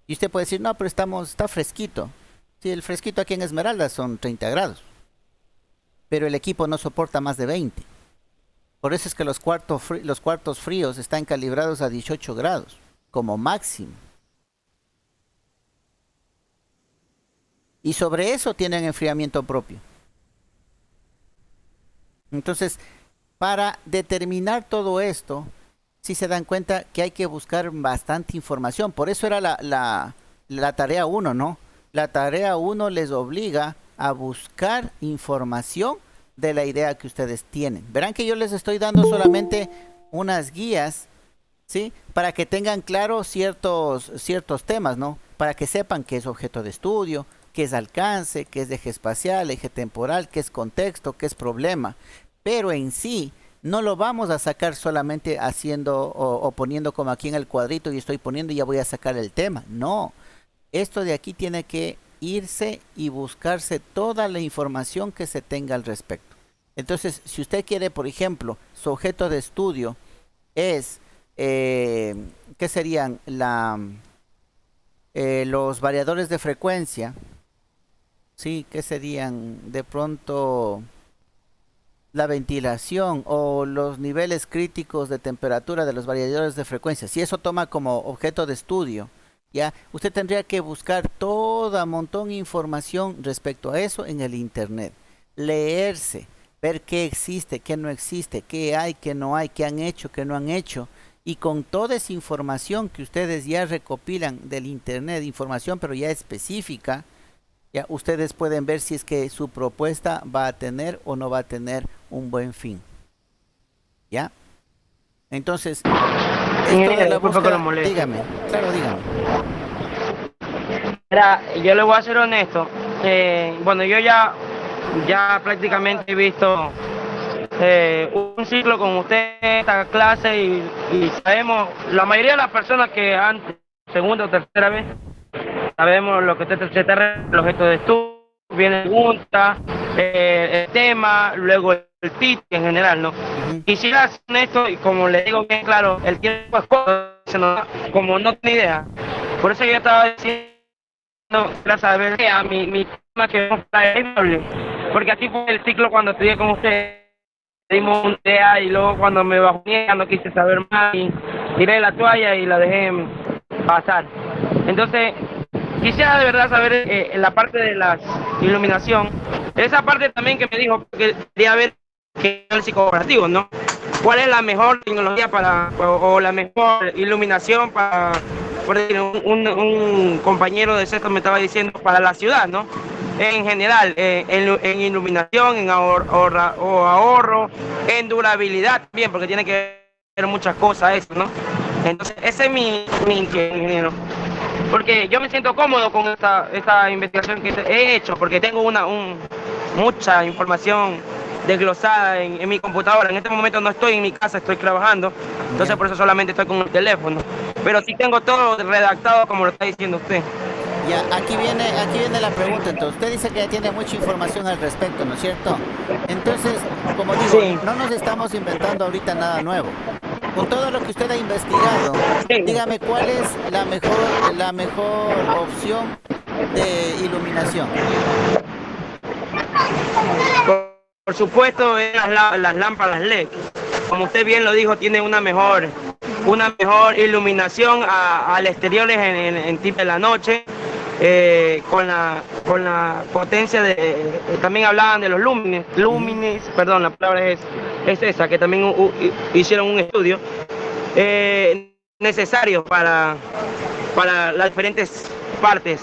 Y usted puede decir, no, pero está fresquito. Sí, el fresquito aquí en Esmeralda son 30 grados, pero el equipo no soporta más de 20. Por eso es que los cuartos fríos están calibrados a 18 grados, como máximo. Y sobre eso tienen enfriamiento propio. Entonces, para determinar todo esto, si se dan cuenta que hay que buscar bastante información. Por eso era la tarea uno, ¿no? La tarea uno les obliga a buscar información de la idea que ustedes tienen. Verán que yo les estoy dando solamente unas guías, ¿sí? Para que tengan claro ciertos temas, ¿no? Para que sepan qué es objeto de estudio, qué es alcance, qué es eje espacial, eje temporal, qué es contexto, qué es problema. Pero en sí, no lo vamos a sacar solamente haciendo o poniendo como aquí en el cuadrito y estoy poniendo y ya voy a sacar el tema. No, esto de aquí tiene que irse y buscarse toda la información que se tenga al respecto. Entonces, si usted quiere, por ejemplo, su objeto de estudio es, ¿qué serían? Los variadores de frecuencia, ¿sí? ¿Qué serían? De pronto la ventilación o los niveles críticos de temperatura de los variadores de frecuencia. Si eso toma como objeto de estudio, ya, usted tendría que buscar toda montón de información respecto a eso en el internet. Leerse, ver qué existe, qué no existe, qué hay, qué no hay, qué han hecho, qué no han hecho. Y con toda esa información que ustedes ya recopilan del internet, información pero ya específica, ya ustedes pueden ver si es que su propuesta va a tener o no va a tener un buen fin. ¿Ya? Entonces, esto de la Disculpa que lo búsqueda, moleste. dígame, claro, dígame. Mira, yo le voy a ser honesto. Bueno, yo ya prácticamente he visto un ciclo con usted, esta clase, y sabemos, la mayoría de las personas que antes, segunda o tercera vez, sabemos lo que usted se está el objeto de estudio, viene pregunta, el tema, luego el pitch en general, ¿no? Quisiera ser honesto y como le digo bien claro, el tiempo es corto, como no tiene idea. Por eso yo estaba diciendo no, gracias a ver a mi tema que vamos a traer, porque así fue el ciclo cuando estudié con usted. Dimos un día y luego cuando me bajé no quise saber más y tiré la toalla y la dejé pasar. Entonces, quisiera de verdad saber la parte de la iluminación, esa parte también que me dijo, porque quería ver que el psicooperativo, ¿no? ¿Cuál es la mejor tecnología para, o la mejor iluminación para, por decir, un compañero de sexto me estaba diciendo, para la ciudad, ¿no? En general, en iluminación, en ahorro, en durabilidad también, porque tiene que ver muchas cosas eso, ¿no? Entonces, ese es mi ingeniero. Porque yo me siento cómodo con esta investigación que he hecho, porque tengo mucha información desglosada en mi computadora. En este momento no estoy en mi casa, estoy trabajando, entonces por eso solamente estoy con el teléfono. Pero sí tengo todo redactado como lo está diciendo usted. Ya, aquí viene la pregunta. Entonces, usted dice que ya tiene mucha información al respecto, ¿no es cierto? Entonces, como digo, sí, no nos estamos inventando ahorita nada nuevo. Con todo lo que usted ha investigado, sí, dígame cuál es la mejor opción de iluminación. por supuesto, es las lámparas LED. Como usted bien lo dijo, tiene una mejor iluminación al exterior en tipo de la noche. Con la potencia de, también hablaban de los lúmenes, perdón, la palabra es esa, que también hicieron un estudio necesario para las diferentes partes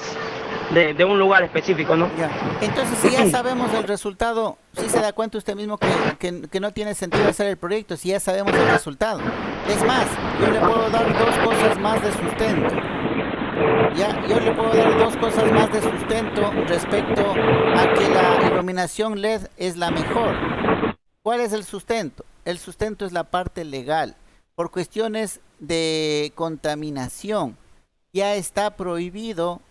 de un lugar específico, ¿no? Ya. Entonces, si ya sabemos el resultado, ¿sí se da cuenta usted mismo que no tiene sentido hacer el proyecto si ya sabemos el resultado? Es más, yo le puedo dar dos cosas más de sustento. Ya, yo le puedo dar dos cosas más de sustento respecto a que la iluminación LED es la mejor. ¿Cuál es el sustento? El sustento es la parte legal. Por cuestiones de contaminación, ya está prohibida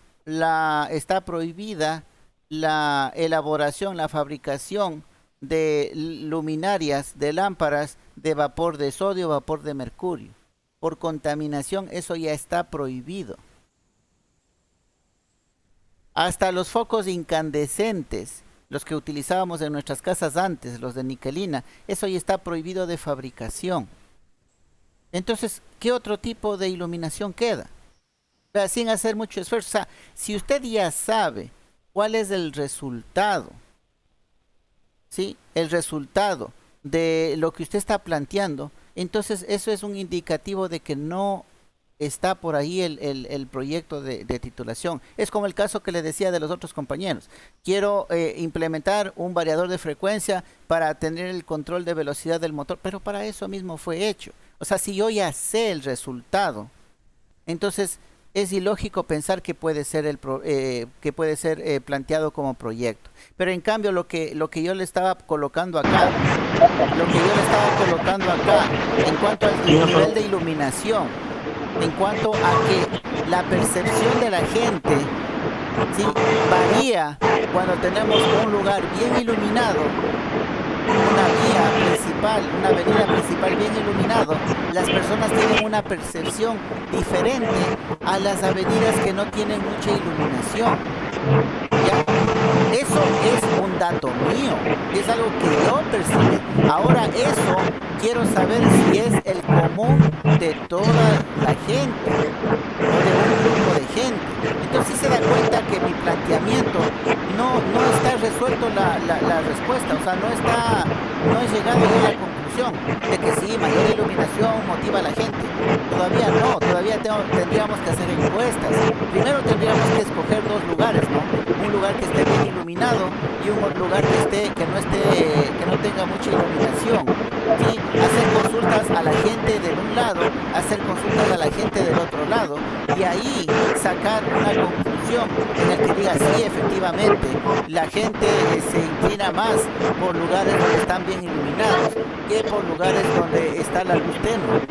la elaboración, la fabricación de luminarias, de lámparas de vapor de sodio, vapor de mercurio. Por contaminación, eso ya está prohibido. Hasta los focos incandescentes, los que utilizábamos en nuestras casas antes, los de niquelina, eso ya está prohibido de fabricación. Entonces, ¿qué otro tipo de iluminación queda? O sea, sin hacer mucho esfuerzo. O sea, si usted ya sabe cuál es el resultado, ¿sí? El resultado de lo que usted está planteando, entonces eso es un indicativo de que no está por ahí el proyecto de titulación. Es como el caso que le decía de los otros compañeros. Quiero implementar un variador de frecuencia para tener el control de velocidad del motor, pero para eso mismo fue hecho. O sea, si yo ya sé el resultado, entonces es ilógico pensar que puede ser planteado como proyecto. Pero en cambio lo que yo le estaba colocando acá, en cuanto al nivel de iluminación, en cuanto a que la percepción de la gente, ¿sí?, varía cuando tenemos un lugar bien iluminado, una avenida principal bien iluminado, las personas tienen una percepción diferente a las avenidas que no tienen mucha iluminación. ¿Ya? Eso es un dato mío, es algo que yo percibí. Ahora eso quiero saber si es el común de toda la gente o de un grupo de gente. Entonces sí se da cuenta que mi planteamiento no está resuelto la respuesta, o sea, no he llegado yo a la conclusión de que sí, mayor iluminación motiva a la gente. Todavía no, tendríamos que hacer encuestas. Primero tendríamos que escoger dos lugares, ¿no? Un lugar que esté bien iluminado y un lugar que no tenga mucha iluminación. ¿Sí? Hacer consultas a la gente de un lado, hacer consultas a la gente del otro lado, y ahí sacar una conclusión en el que diga sí, efectivamente, la gente se inclina más por lugares donde están bien iluminados que por lugares donde está la luz tenue.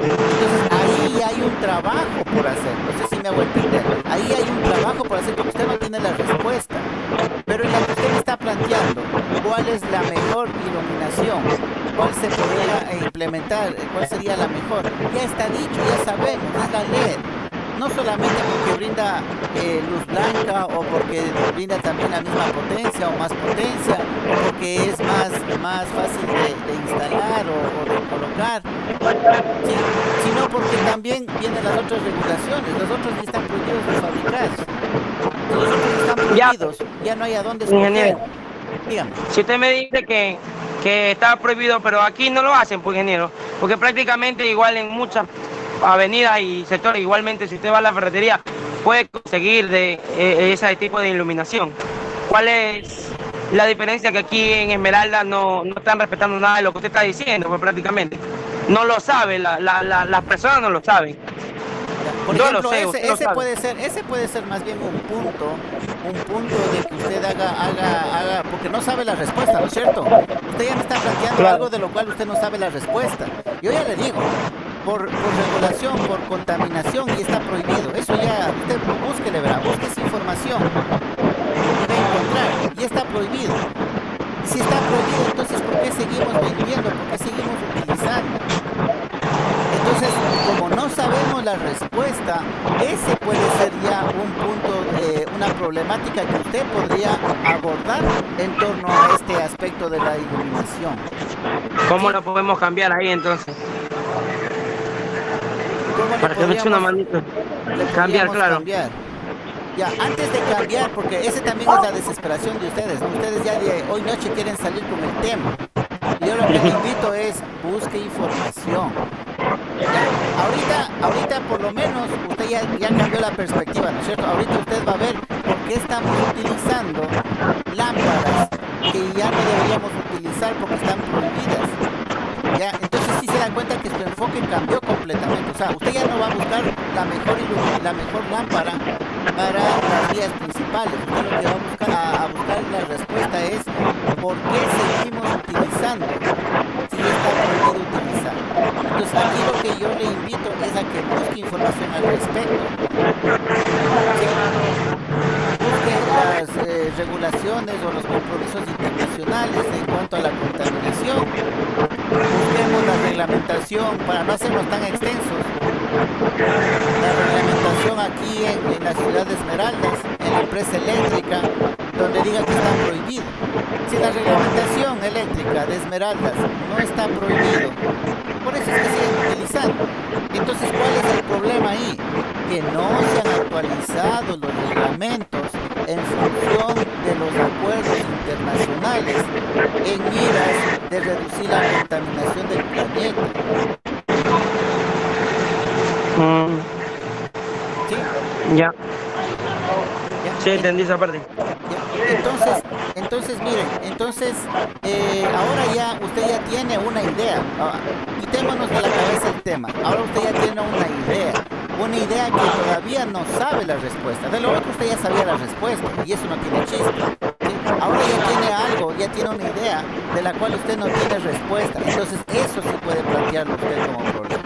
Entonces ahí hay un trabajo por hacer, no sé si me hago entender, ahí hay un trabajo por hacer porque usted no tiene la respuesta, pero en la que usted me está planteando, ¿cuál es la mejor iluminación? ¿Cuál se podría implementar? ¿Cuál sería la mejor? Ya está dicho, ya sabemos, es la LED. no solamente porque brinda luz blanca o porque brinda también la misma potencia o más potencia o porque es más fácil de instalar o de colocar, sí, sino porque también vienen las otras regulaciones. Los otros ya están prohibidos de fabricar. Si los otros están prohibidos, ya no hay a dónde escoger. Ingeniero, Dígame. si usted me dice que está prohibido, pero aquí no lo hacen, pues, ingeniero, porque prácticamente igual en muchas avenidas y sectores, igualmente si usted va a la ferretería, puede conseguir ese tipo de iluminación. ¿Cuál es la diferencia? Que aquí en Esmeralda no están respetando nada de lo que usted está diciendo, pues prácticamente. No lo sabe, las personas no lo saben. Por Yo ejemplo, lo sé, usted lo ese sabe. ese puede ser más bien un punto de que usted haga, porque no sabe la respuesta, ¿no es cierto? Usted ya me está planteando Claro. algo de lo cual usted no sabe la respuesta. Yo ya le digo, por regulación, por contaminación, y está prohibido. Eso ya, usted búsquele, verá, busque esa información y va a encontrar, y está prohibido. Y si está prohibido, entonces ¿por qué seguimos vendiendo? ¿Por qué seguimos utilizando? Entonces, como no sabemos la respuesta, ese puede ser ya un punto, una problemática que usted podría abordar en torno a este aspecto de la iluminación. ¿Cómo lo podemos cambiar ahí entonces? ¿Cómo Para que me eche una podríamos, manito. le Cambiar, podríamos claro. cambiar? Ya, antes de cambiar, porque ese también es la desesperación de ustedes, ¿no? Ustedes ya de hoy noche quieren salir con el tema. Yo lo que le invito es busque información. Ya, ahorita por lo menos usted ya cambió la perspectiva, ¿no es cierto? Ahorita usted va a ver por qué estamos utilizando lámparas que ya no deberíamos utilizar porque están prohibidas. Ya, entonces sí se da cuenta que su enfoque cambió completamente. O sea, usted ya no va a buscar la mejor lámpara para las vías principales. Usted lo que va a buscar la respuesta es por qué seguimos utilizando si ya está prohibido utilizar. Entonces aquí lo que yo le invito es a que busque información al respecto. ¿Sí? Busque las regulaciones o los compromisos internacionales en cuanto a la contaminación. Busquemos la reglamentación para no hacernos tan extensos. La reglamentación aquí en la ciudad de Esmeraldas, en la empresa eléctrica, donde diga que está prohibido. Si la reglamentación eléctrica de Esmeraldas no está prohibido, por eso es que siguen utilizando. Entonces, ¿cuál es el problema ahí? Que no se han actualizado los reglamentos en función de los acuerdos internacionales en miras de reducir la contaminación del planeta. ¿Sí? Ya, ¿Ya? sí, entendí esa parte. Ya. Entonces, miren, ahora ya usted ya tiene una idea. Quitémonos de la cabeza el tema. Ahora usted ya tiene una idea que todavía no sabe la respuesta. De lo otro usted ya sabía la respuesta y eso no tiene chiste. ¿Sí? Ahora ya tiene algo, ya tiene una idea de la cual usted no tiene respuesta. Entonces eso sí puede plantearlo usted como problema.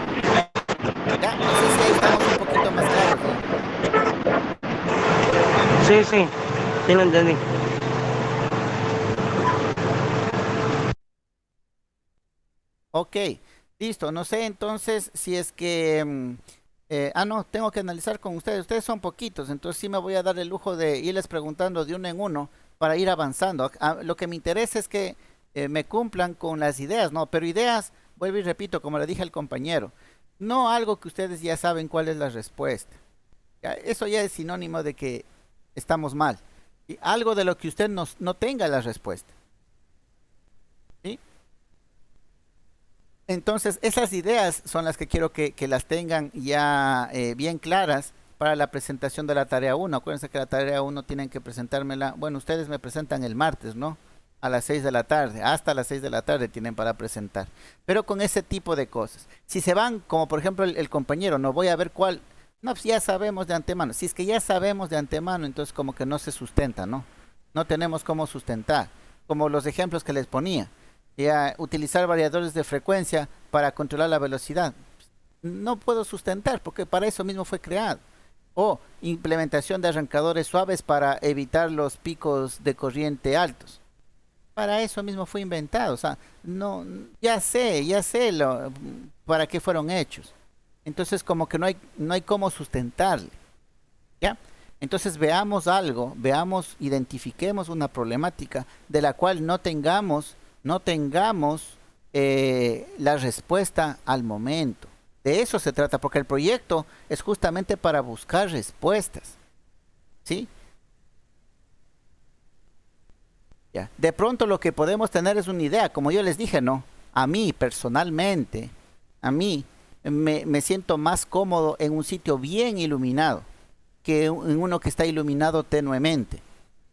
Ya, no sé si ahí estamos un poquito más claros, ¿no? Sí, sí, sí lo entendí. Ok, listo. No sé entonces si es que... no, tengo que analizar con ustedes. Ustedes son poquitos, entonces sí me voy a dar el lujo de irles preguntando de uno en uno para ir avanzando. Lo que me interesa es que me cumplan con las ideas, ¿no? Pero ideas, vuelvo y repito, como le dije al compañero, no algo que ustedes ya saben cuál es la respuesta. Ya, eso ya es sinónimo de que estamos mal. Y algo de lo que usted no tenga la respuesta. ¿Sí? Entonces, esas ideas son las que quiero que las tengan ya bien claras para la presentación de la tarea 1. Acuérdense que la tarea 1 tienen que presentármela. Bueno, ustedes me presentan el martes, ¿no? A las 6 de la tarde. Hasta las 6 de la tarde tienen para presentar. Pero con ese tipo de cosas. Si se van, como por ejemplo el compañero, no voy a ver cuál. No, pues ya sabemos de antemano. Si es que ya sabemos de antemano, entonces como que no se sustenta, ¿no? No tenemos cómo sustentar. Como los ejemplos que les ponía. Ya, utilizar variadores de frecuencia para controlar la velocidad. No puedo sustentar porque para eso mismo fue creado. O implementación de arrancadores suaves para evitar los picos de corriente altos. Para eso mismo fue inventado. O sea, no, ya sé para qué fueron hechos. Entonces como que no hay cómo sustentarle, ¿ya? Entonces veamos algo, identifiquemos una problemática de la cual no tengamos la respuesta al momento. De eso se trata, porque el proyecto es justamente para buscar respuestas, ¿sí? Ya. De pronto lo que podemos tener es una idea, como yo les dije, ¿no? A mí personalmente, a mí me siento más cómodo en un sitio bien iluminado que en uno que está iluminado tenuemente.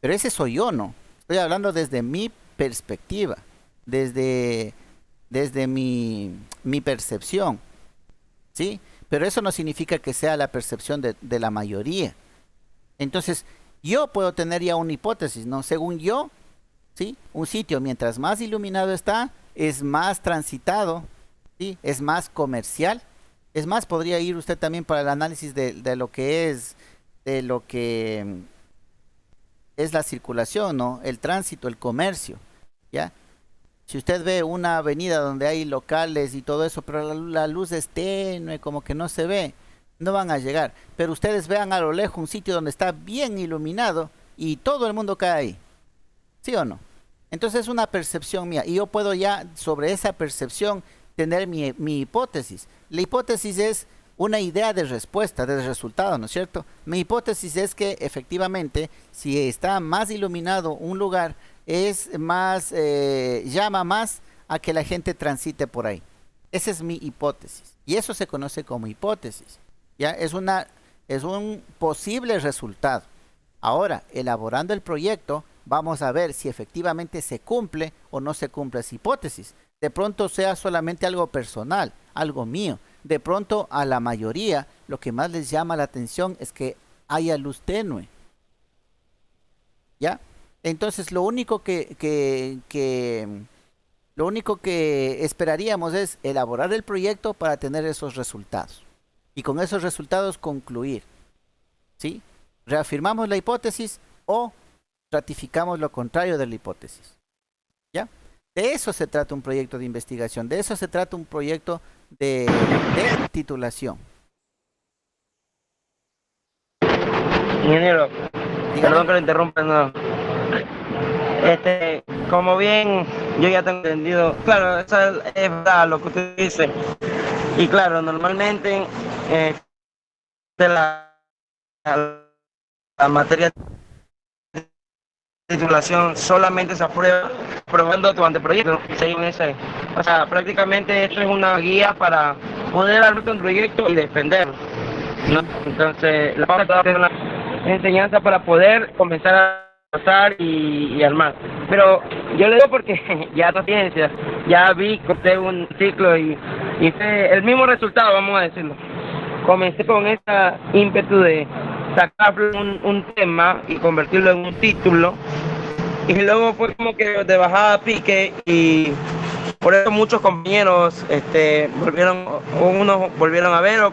Pero ese soy yo, ¿no? Estoy hablando desde mi perspectiva, desde mi percepción, ¿sí? Pero eso no significa que sea la percepción de la mayoría. Entonces, yo puedo tener ya una hipótesis, ¿no? Según yo, ¿sí? Un sitio, mientras más iluminado está, es más transitado, ¿sí? Es más comercial. Es más, podría ir usted también para el análisis de lo que es la circulación, ¿no? El tránsito, el comercio, ¿ya? Si usted ve una avenida donde hay locales y todo eso, pero la luz es tenue, como que no se ve, no van a llegar. Pero ustedes vean a lo lejos un sitio donde está bien iluminado y todo el mundo cae ahí, ¿sí o no? Entonces es una percepción mía y yo puedo ya sobre esa percepción tener mi hipótesis. La hipótesis es una idea de respuesta, de resultado, ¿no es cierto? Mi hipótesis es que efectivamente, si está más iluminado un lugar, es más, llama más a que la gente transite por ahí. Esa es mi hipótesis. Y eso se conoce como hipótesis. ¿Ya? Es un posible resultado. Ahora, elaborando el proyecto, vamos a ver si efectivamente se cumple o no se cumple esa hipótesis. De pronto sea solamente algo personal, algo mío. De pronto a la mayoría lo que más les llama la atención es que haya luz tenue. ¿Ya? Entonces lo único lo único que esperaríamos es elaborar el proyecto para tener esos resultados. Y con esos resultados concluir. ¿Sí? Reafirmamos la hipótesis o ratificamos lo contrario de la hipótesis. ¿Ya? De eso se trata un proyecto de investigación, de eso se trata un proyecto de titulación. Ingeniero, Dígame. perdón que lo interrumpa, no. Como bien yo ya tengo entendido, claro, eso es verdad lo que usted dice. Y claro, normalmente de la materia de titulación solamente se aprueba aprobando tu anteproyecto, según ese. O sea, prácticamente esto es una guía para poder armar un proyecto y defenderlo, ¿no? Entonces, la pauta es una enseñanza para poder comenzar a pasar y armar. Pero yo le digo porque ya no ciencia, ya vi que usted un ciclo y fue el mismo resultado, vamos a decirlo. Comencé con esa ímpetu de sacar un tema y convertirlo en un título, y luego fue como que de bajada a pique, y por eso muchos compañeros unos volvieron a ver, o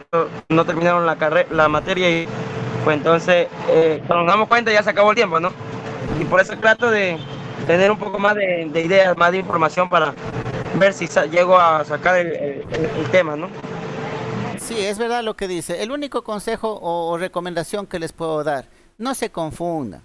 no terminaron la materia, y pues entonces cuando nos damos cuenta ya se acabó el tiempo, ¿no? Y por eso trato de tener un poco más de ideas, más de información para ver si llego a sacar el tema, ¿no? Sí, es verdad lo que dice. El único consejo o recomendación que les puedo dar, no se confundan.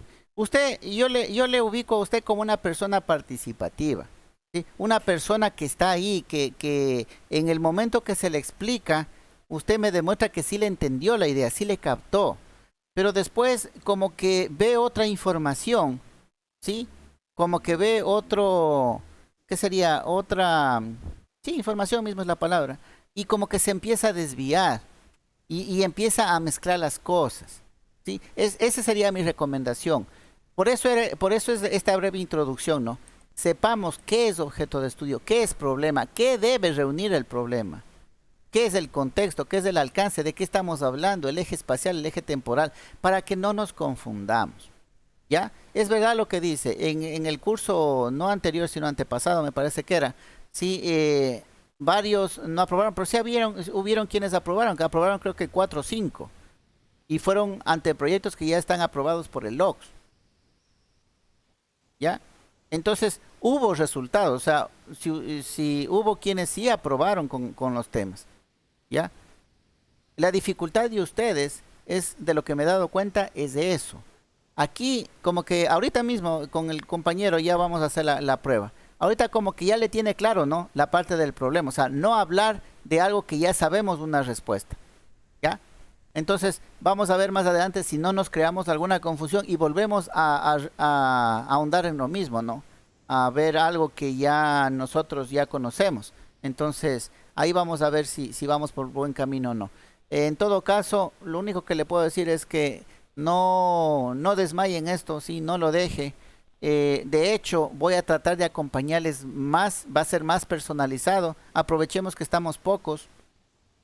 Yo le ubico a usted como una persona participativa, ¿sí? Una persona que está ahí, que en el momento que se le explica, usted me demuestra que sí le entendió la idea, sí le captó. Pero después como que ve otra información, ¿sí? Como que ve ¿qué sería? Sí, información misma es la palabra. Y como que se empieza a desviar y empieza a mezclar las cosas, ¿sí? Esa sería mi recomendación. Por eso es esta breve introducción, ¿no? Sepamos qué es objeto de estudio, qué es problema, qué debe reunir el problema, qué es el contexto, qué es el alcance, de qué estamos hablando, el eje espacial, el eje temporal, para que no nos confundamos. ¿Ya? Es verdad lo que dice, en el curso no anterior, sino antepasado, me parece que era, sí, varios no aprobaron, pero sí hubieron quienes aprobaron, que aprobaron creo que 4 o 5, y fueron anteproyectos que ya están aprobados por el LOCS. ¿Ya? Entonces, hubo resultados, o sea, si hubo quienes sí aprobaron con los temas, ¿ya? La dificultad de ustedes es, de lo que me he dado cuenta, es de eso. Aquí, como que ahorita mismo con el compañero ya vamos a hacer la prueba. Ahorita como que ya le tiene claro, ¿no? La parte del problema. O sea, no hablar de algo que ya sabemos una respuesta. ¿Ya? Entonces, vamos a ver más adelante si no nos creamos alguna confusión y volvemos a ahondar en lo mismo, ¿no? A ver algo que ya nosotros ya conocemos. Entonces, ahí vamos a ver si vamos por buen camino o no. En todo caso, lo único que le puedo decir es que no desmaye en esto, sí, no lo deje. De hecho, voy a tratar de acompañarles más, va a ser más personalizado. Aprovechemos que estamos pocos.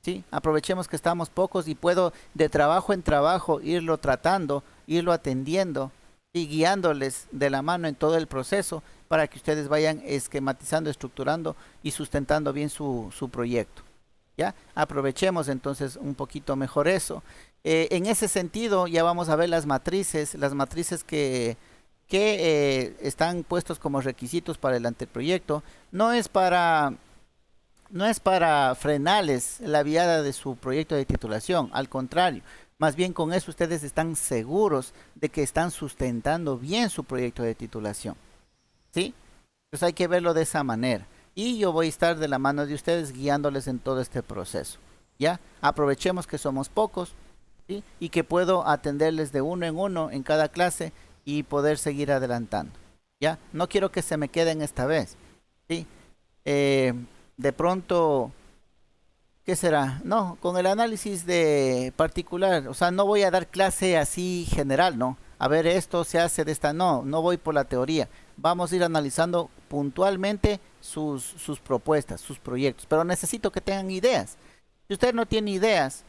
Sí, aprovechemos que estamos pocos y puedo de trabajo en trabajo irlo tratando, irlo atendiendo y guiándoles de la mano en todo el proceso para que ustedes vayan esquematizando, estructurando y sustentando bien su proyecto. ¿Ya? Aprovechemos entonces un poquito mejor eso. En ese sentido ya vamos a ver las matrices que están puestos como requisitos para el anteproyecto. No es para frenarles la viada de su proyecto de titulación, al contrario, más bien con eso ustedes están seguros de que están sustentando bien su proyecto de titulación, ¿sí? Pues hay que verlo de esa manera. Y yo voy a estar de la mano de ustedes guiándoles en todo este proceso, ¿ya? Aprovechemos que somos pocos, ¿sí? Y que puedo atenderles de uno en uno en cada clase y poder seguir adelantando, ¿ya? No quiero que se me queden esta vez, ¿sí? De pronto, ¿qué será? No, con el análisis de particular, o sea, no voy a dar clase así general, ¿no? A ver, esto se hace de esta, no voy por la teoría. Vamos a ir analizando puntualmente sus propuestas, sus proyectos, pero necesito que tengan ideas. Si usted no tiene ideas,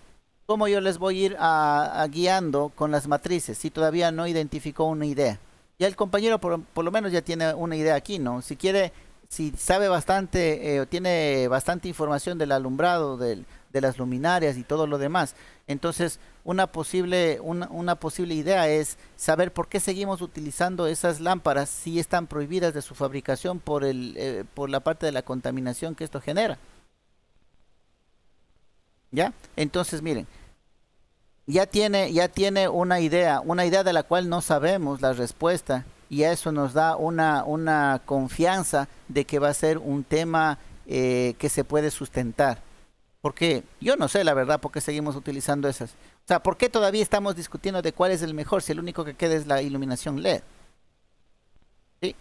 ¿cómo yo les voy a ir a guiando con las matrices si todavía no identificó una idea? Ya el compañero por lo menos ya tiene una idea aquí, ¿no? Si quiere, si sabe bastante, tiene bastante información del alumbrado, de las luminarias y todo lo demás. Entonces, una posible idea es saber por qué seguimos utilizando esas lámparas si están prohibidas de su fabricación por la parte de la contaminación que esto genera. ¿Ya? Entonces, miren, ya tiene una idea de la cual no sabemos la respuesta y eso nos da una confianza de que va a ser un tema que se puede sustentar. Porque yo no sé la verdad por qué seguimos utilizando esas. O sea, ¿por qué todavía estamos discutiendo de cuál es el mejor si el único que queda es la iluminación LED? ¿Sí?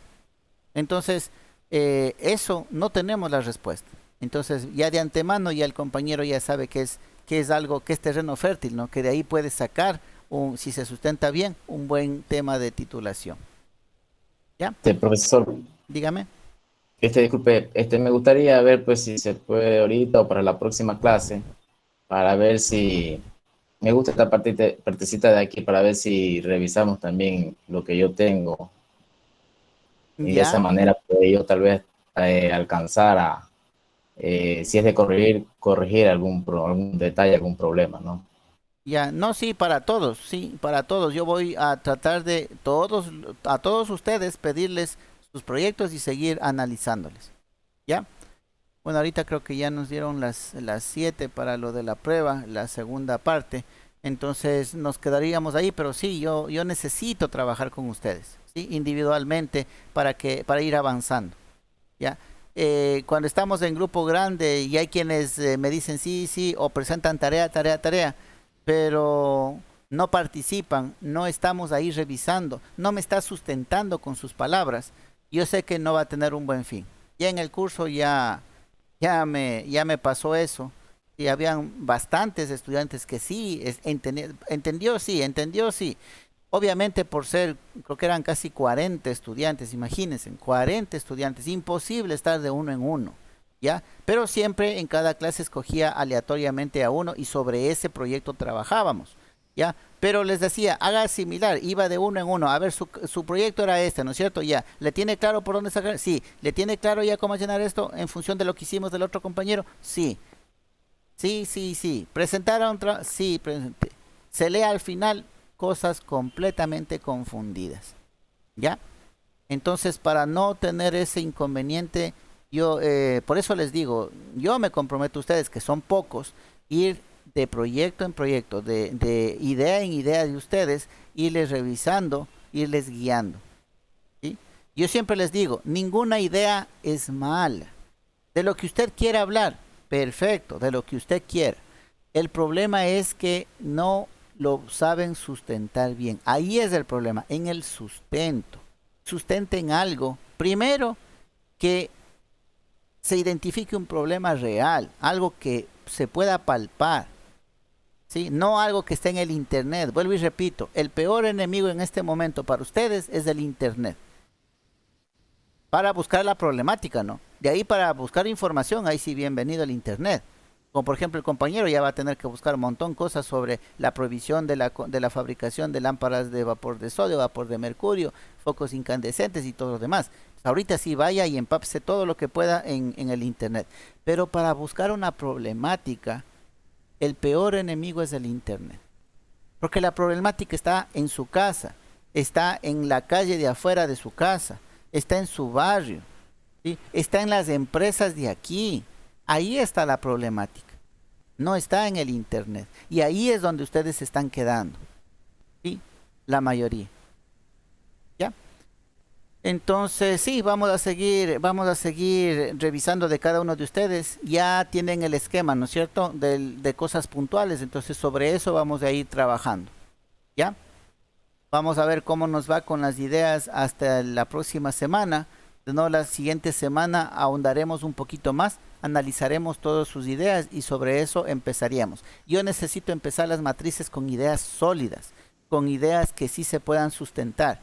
Entonces, eso no tenemos la respuesta. Entonces, ya de antemano ya el compañero ya sabe que es algo, que es terreno fértil, ¿no? Que de ahí puede sacar, si se sustenta bien, un buen tema de titulación. ¿Ya? Profesor, Dígame. disculpe, me gustaría ver pues si se puede ahorita o para la próxima clase, para ver si me gusta esta partecita de aquí, para ver si revisamos también lo que yo tengo y de esa Ya, manera puedo yo tal vez alcanzar a, si es de corregir algún detalle, algún problema, ¿no? ya, no, sí, para todos, sí, para todos. Yo voy a tratar a todos ustedes pedirles sus proyectos y seguir analizándoles. ¿Ya? Bueno, ahorita creo que ya nos dieron las 7 para lo de la prueba, la segunda parte. Entonces nos quedaríamos ahí, pero sí, yo necesito trabajar con ustedes, ¿sí? Individualmente para ir avanzando. ¿Ya? Cuando estamos en grupo grande y hay quienes me dicen sí, sí, o presentan tarea, pero no participan, no estamos ahí revisando, no me está sustentando con sus palabras, yo sé que no va a tener un buen fin. Ya en el curso ya me pasó eso. Y habían bastantes estudiantes que sí, entendió, sí. Obviamente por ser, creo que eran casi 40 estudiantes, imagínense, 40 estudiantes, imposible estar de uno en uno, ¿ya? Pero siempre en cada clase escogía aleatoriamente a uno y sobre ese proyecto trabajábamos, ¿ya? Pero les decía, haga similar, iba de uno en uno, a ver, su proyecto era este, ¿no es cierto? Ya, ¿le tiene claro por dónde sacar? Sí. ¿Le tiene claro ya cómo llenar esto en función de lo que hicimos del otro compañero? Sí. Sí. ¿Presentaron? Sí, presenté. Se lee al final cosas completamente confundidas, ¿ya? Entonces, para no tener ese inconveniente, yo, por eso les digo, yo me comprometo a ustedes, que son pocos, ir de proyecto en proyecto, de idea en idea de ustedes, irles revisando, irles guiando. ¿Sí? Yo siempre les digo, ninguna idea es mala. De lo que usted quiera hablar, perfecto, de lo que usted quiera. El problema es que no lo saben sustentar bien. Ahí es el problema, en el sustento. Sustenten algo. Primero, que se identifique un problema real, algo que se pueda palpar. ¿Sí? No algo que esté en el internet. Vuelvo y repito, el peor enemigo en este momento para ustedes es el internet. Para buscar la problemática, ¿no? De ahí para buscar información, ahí sí bienvenido el internet. Como por ejemplo el compañero ya va a tener que buscar un montón de cosas sobre la prohibición de la fabricación de lámparas de vapor de sodio, vapor de mercurio, focos incandescentes y todo lo demás. Pues ahorita sí vaya y empápese todo lo que pueda en el internet. Pero para buscar una problemática, el peor enemigo es el internet. Porque la problemática está en su casa, está en la calle de afuera de su casa, está en su barrio, ¿sí? Está en las empresas de aquí. Ahí está la problemática. No está en el internet. Y ahí es donde ustedes se están quedando. ¿Sí? La mayoría. ¿Ya? Entonces, sí, vamos a seguir revisando de cada uno de ustedes. Ya tienen el esquema, ¿no es cierto? De cosas puntuales. Entonces, sobre eso vamos a ir trabajando. ¿Ya? Vamos a ver cómo nos va con las ideas hasta la próxima semana. No, la siguiente semana ahondaremos un poquito más, analizaremos todas sus ideas y sobre eso empezaríamos. Yo necesito empezar las matrices con ideas sólidas, con ideas que sí se puedan sustentar.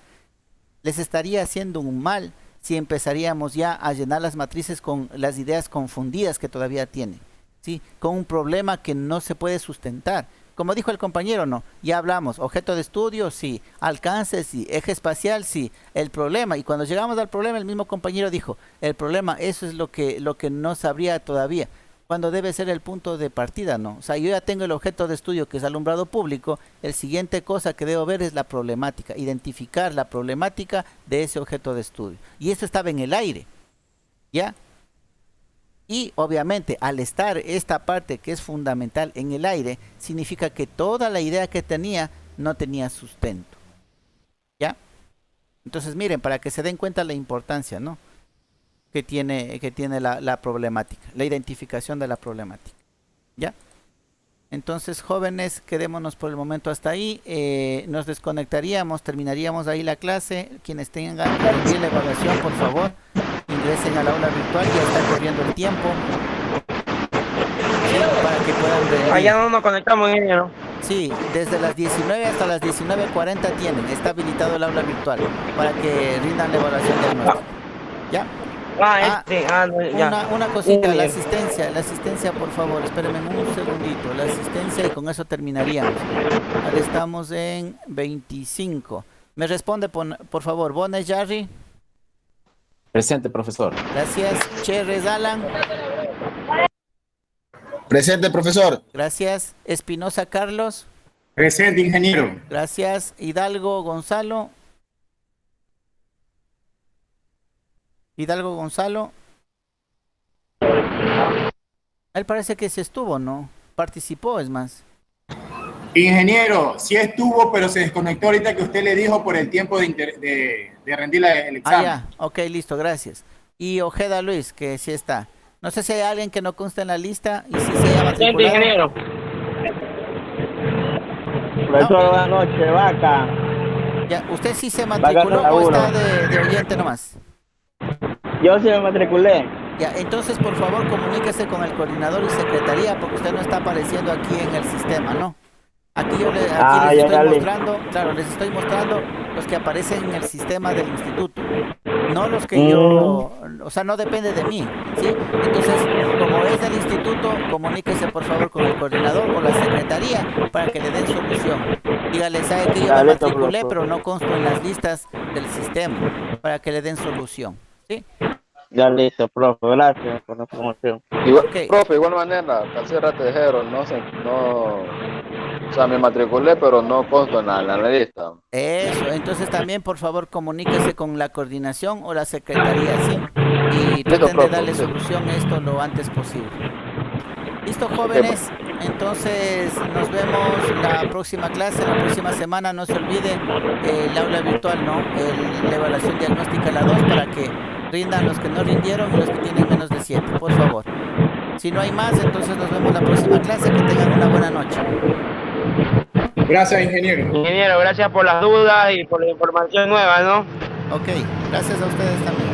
Les estaría haciendo un mal si empezaríamos ya a llenar las matrices con las ideas confundidas que todavía tienen, ¿sí? Con un problema que no se puede sustentar. Como dijo el compañero, no, ya hablamos, objeto de estudio, sí, alcance, sí, eje espacial, sí, el problema, y cuando llegamos al problema, el mismo compañero dijo, el problema, eso es lo que no sabría todavía, cuando debe ser el punto de partida, ¿no? O sea, yo ya tengo el objeto de estudio que es alumbrado público, el siguiente cosa que debo ver es la problemática, identificar la problemática de ese objeto de estudio, y eso estaba en el aire, ¿ya? Y obviamente al estar esta parte que es fundamental en el aire, significa que toda la idea que tenía no tenía sustento. ¿Ya? Entonces miren, para que se den cuenta la importancia, ¿no? que tiene la problemática, la identificación de la problemática. ¿Ya? Entonces, jóvenes, quedémonos por el momento hasta ahí. Nos desconectaríamos, terminaríamos ahí la clase. Quienes tengan que rendir la evaluación, por favor, ingresen al aula virtual, ya está corriendo el tiempo. ¿Sí? Para que puedan rendir. Allá no nos conectamos, ingeniero. Sí, desde las 19 hasta las 19:40 está habilitado el aula virtual para que rindan la evaluación diagnóstica. ¿Ya? Ya. Una cosita, la asistencia, por favor, espérenme un segundito, la asistencia y con eso terminaríamos. Ahora estamos en 25. Me responde, por favor, Bones Jarry. Presente, profesor. Gracias. Cherres Alan. Presente, profesor. Gracias. Espinosa Carlos. Presente, ingeniero. Gracias. Hidalgo Gonzalo. Él parece que sí estuvo, ¿no? Participó, es más. Ingeniero, sí estuvo, pero se desconectó ahorita que usted le dijo por el tiempo de rendir el examen. Ya. Ok, listo, gracias. Y Ojeda Luis, que sí está. No sé si hay alguien que no consta en la lista y si se llama Presente, ingeniero. Profesor, buenas noches, Vaca. Ya, ¿usted sí se matriculó o está de oyente nomás? Yo sí me matriculé. Ya, entonces por favor comuníquese con el coordinador y secretaría porque usted no está apareciendo aquí en el sistema, ¿no? Aquí les estoy mostrando, claro, les estoy mostrando los que aparecen en el sistema del instituto, no los que yo, o sea, no depende de mí, ¿sí? Entonces, como es del instituto, comuníquese por favor con el coordinador o la secretaría para que le den solución. Dígale, sabe que yo me matriculé, pero no consto en las listas del sistema, para que le den solución, ¿sí? Ya listo, profe, gracias por la información. Profe, de igual manera, casi ratejero, o sea, me matriculé, pero no consto en la lista. Eso, entonces también por favor comuníquese con la coordinación o la secretaría, ¿sí? Y traten de darle solución a esto lo antes posible. Listo, jóvenes, entonces nos vemos la próxima clase, la próxima semana. No se olvide el aula virtual, ¿no? La evaluación diagnóstica la 2 para que rindan los que no rindieron y los que tienen menos de 7, por favor. Si no hay más, entonces nos vemos la próxima clase. Que tengan una buena noche. Gracias, ingeniero. Ingeniero, gracias por las dudas y por la información nueva, ¿no? Ok, gracias a ustedes también.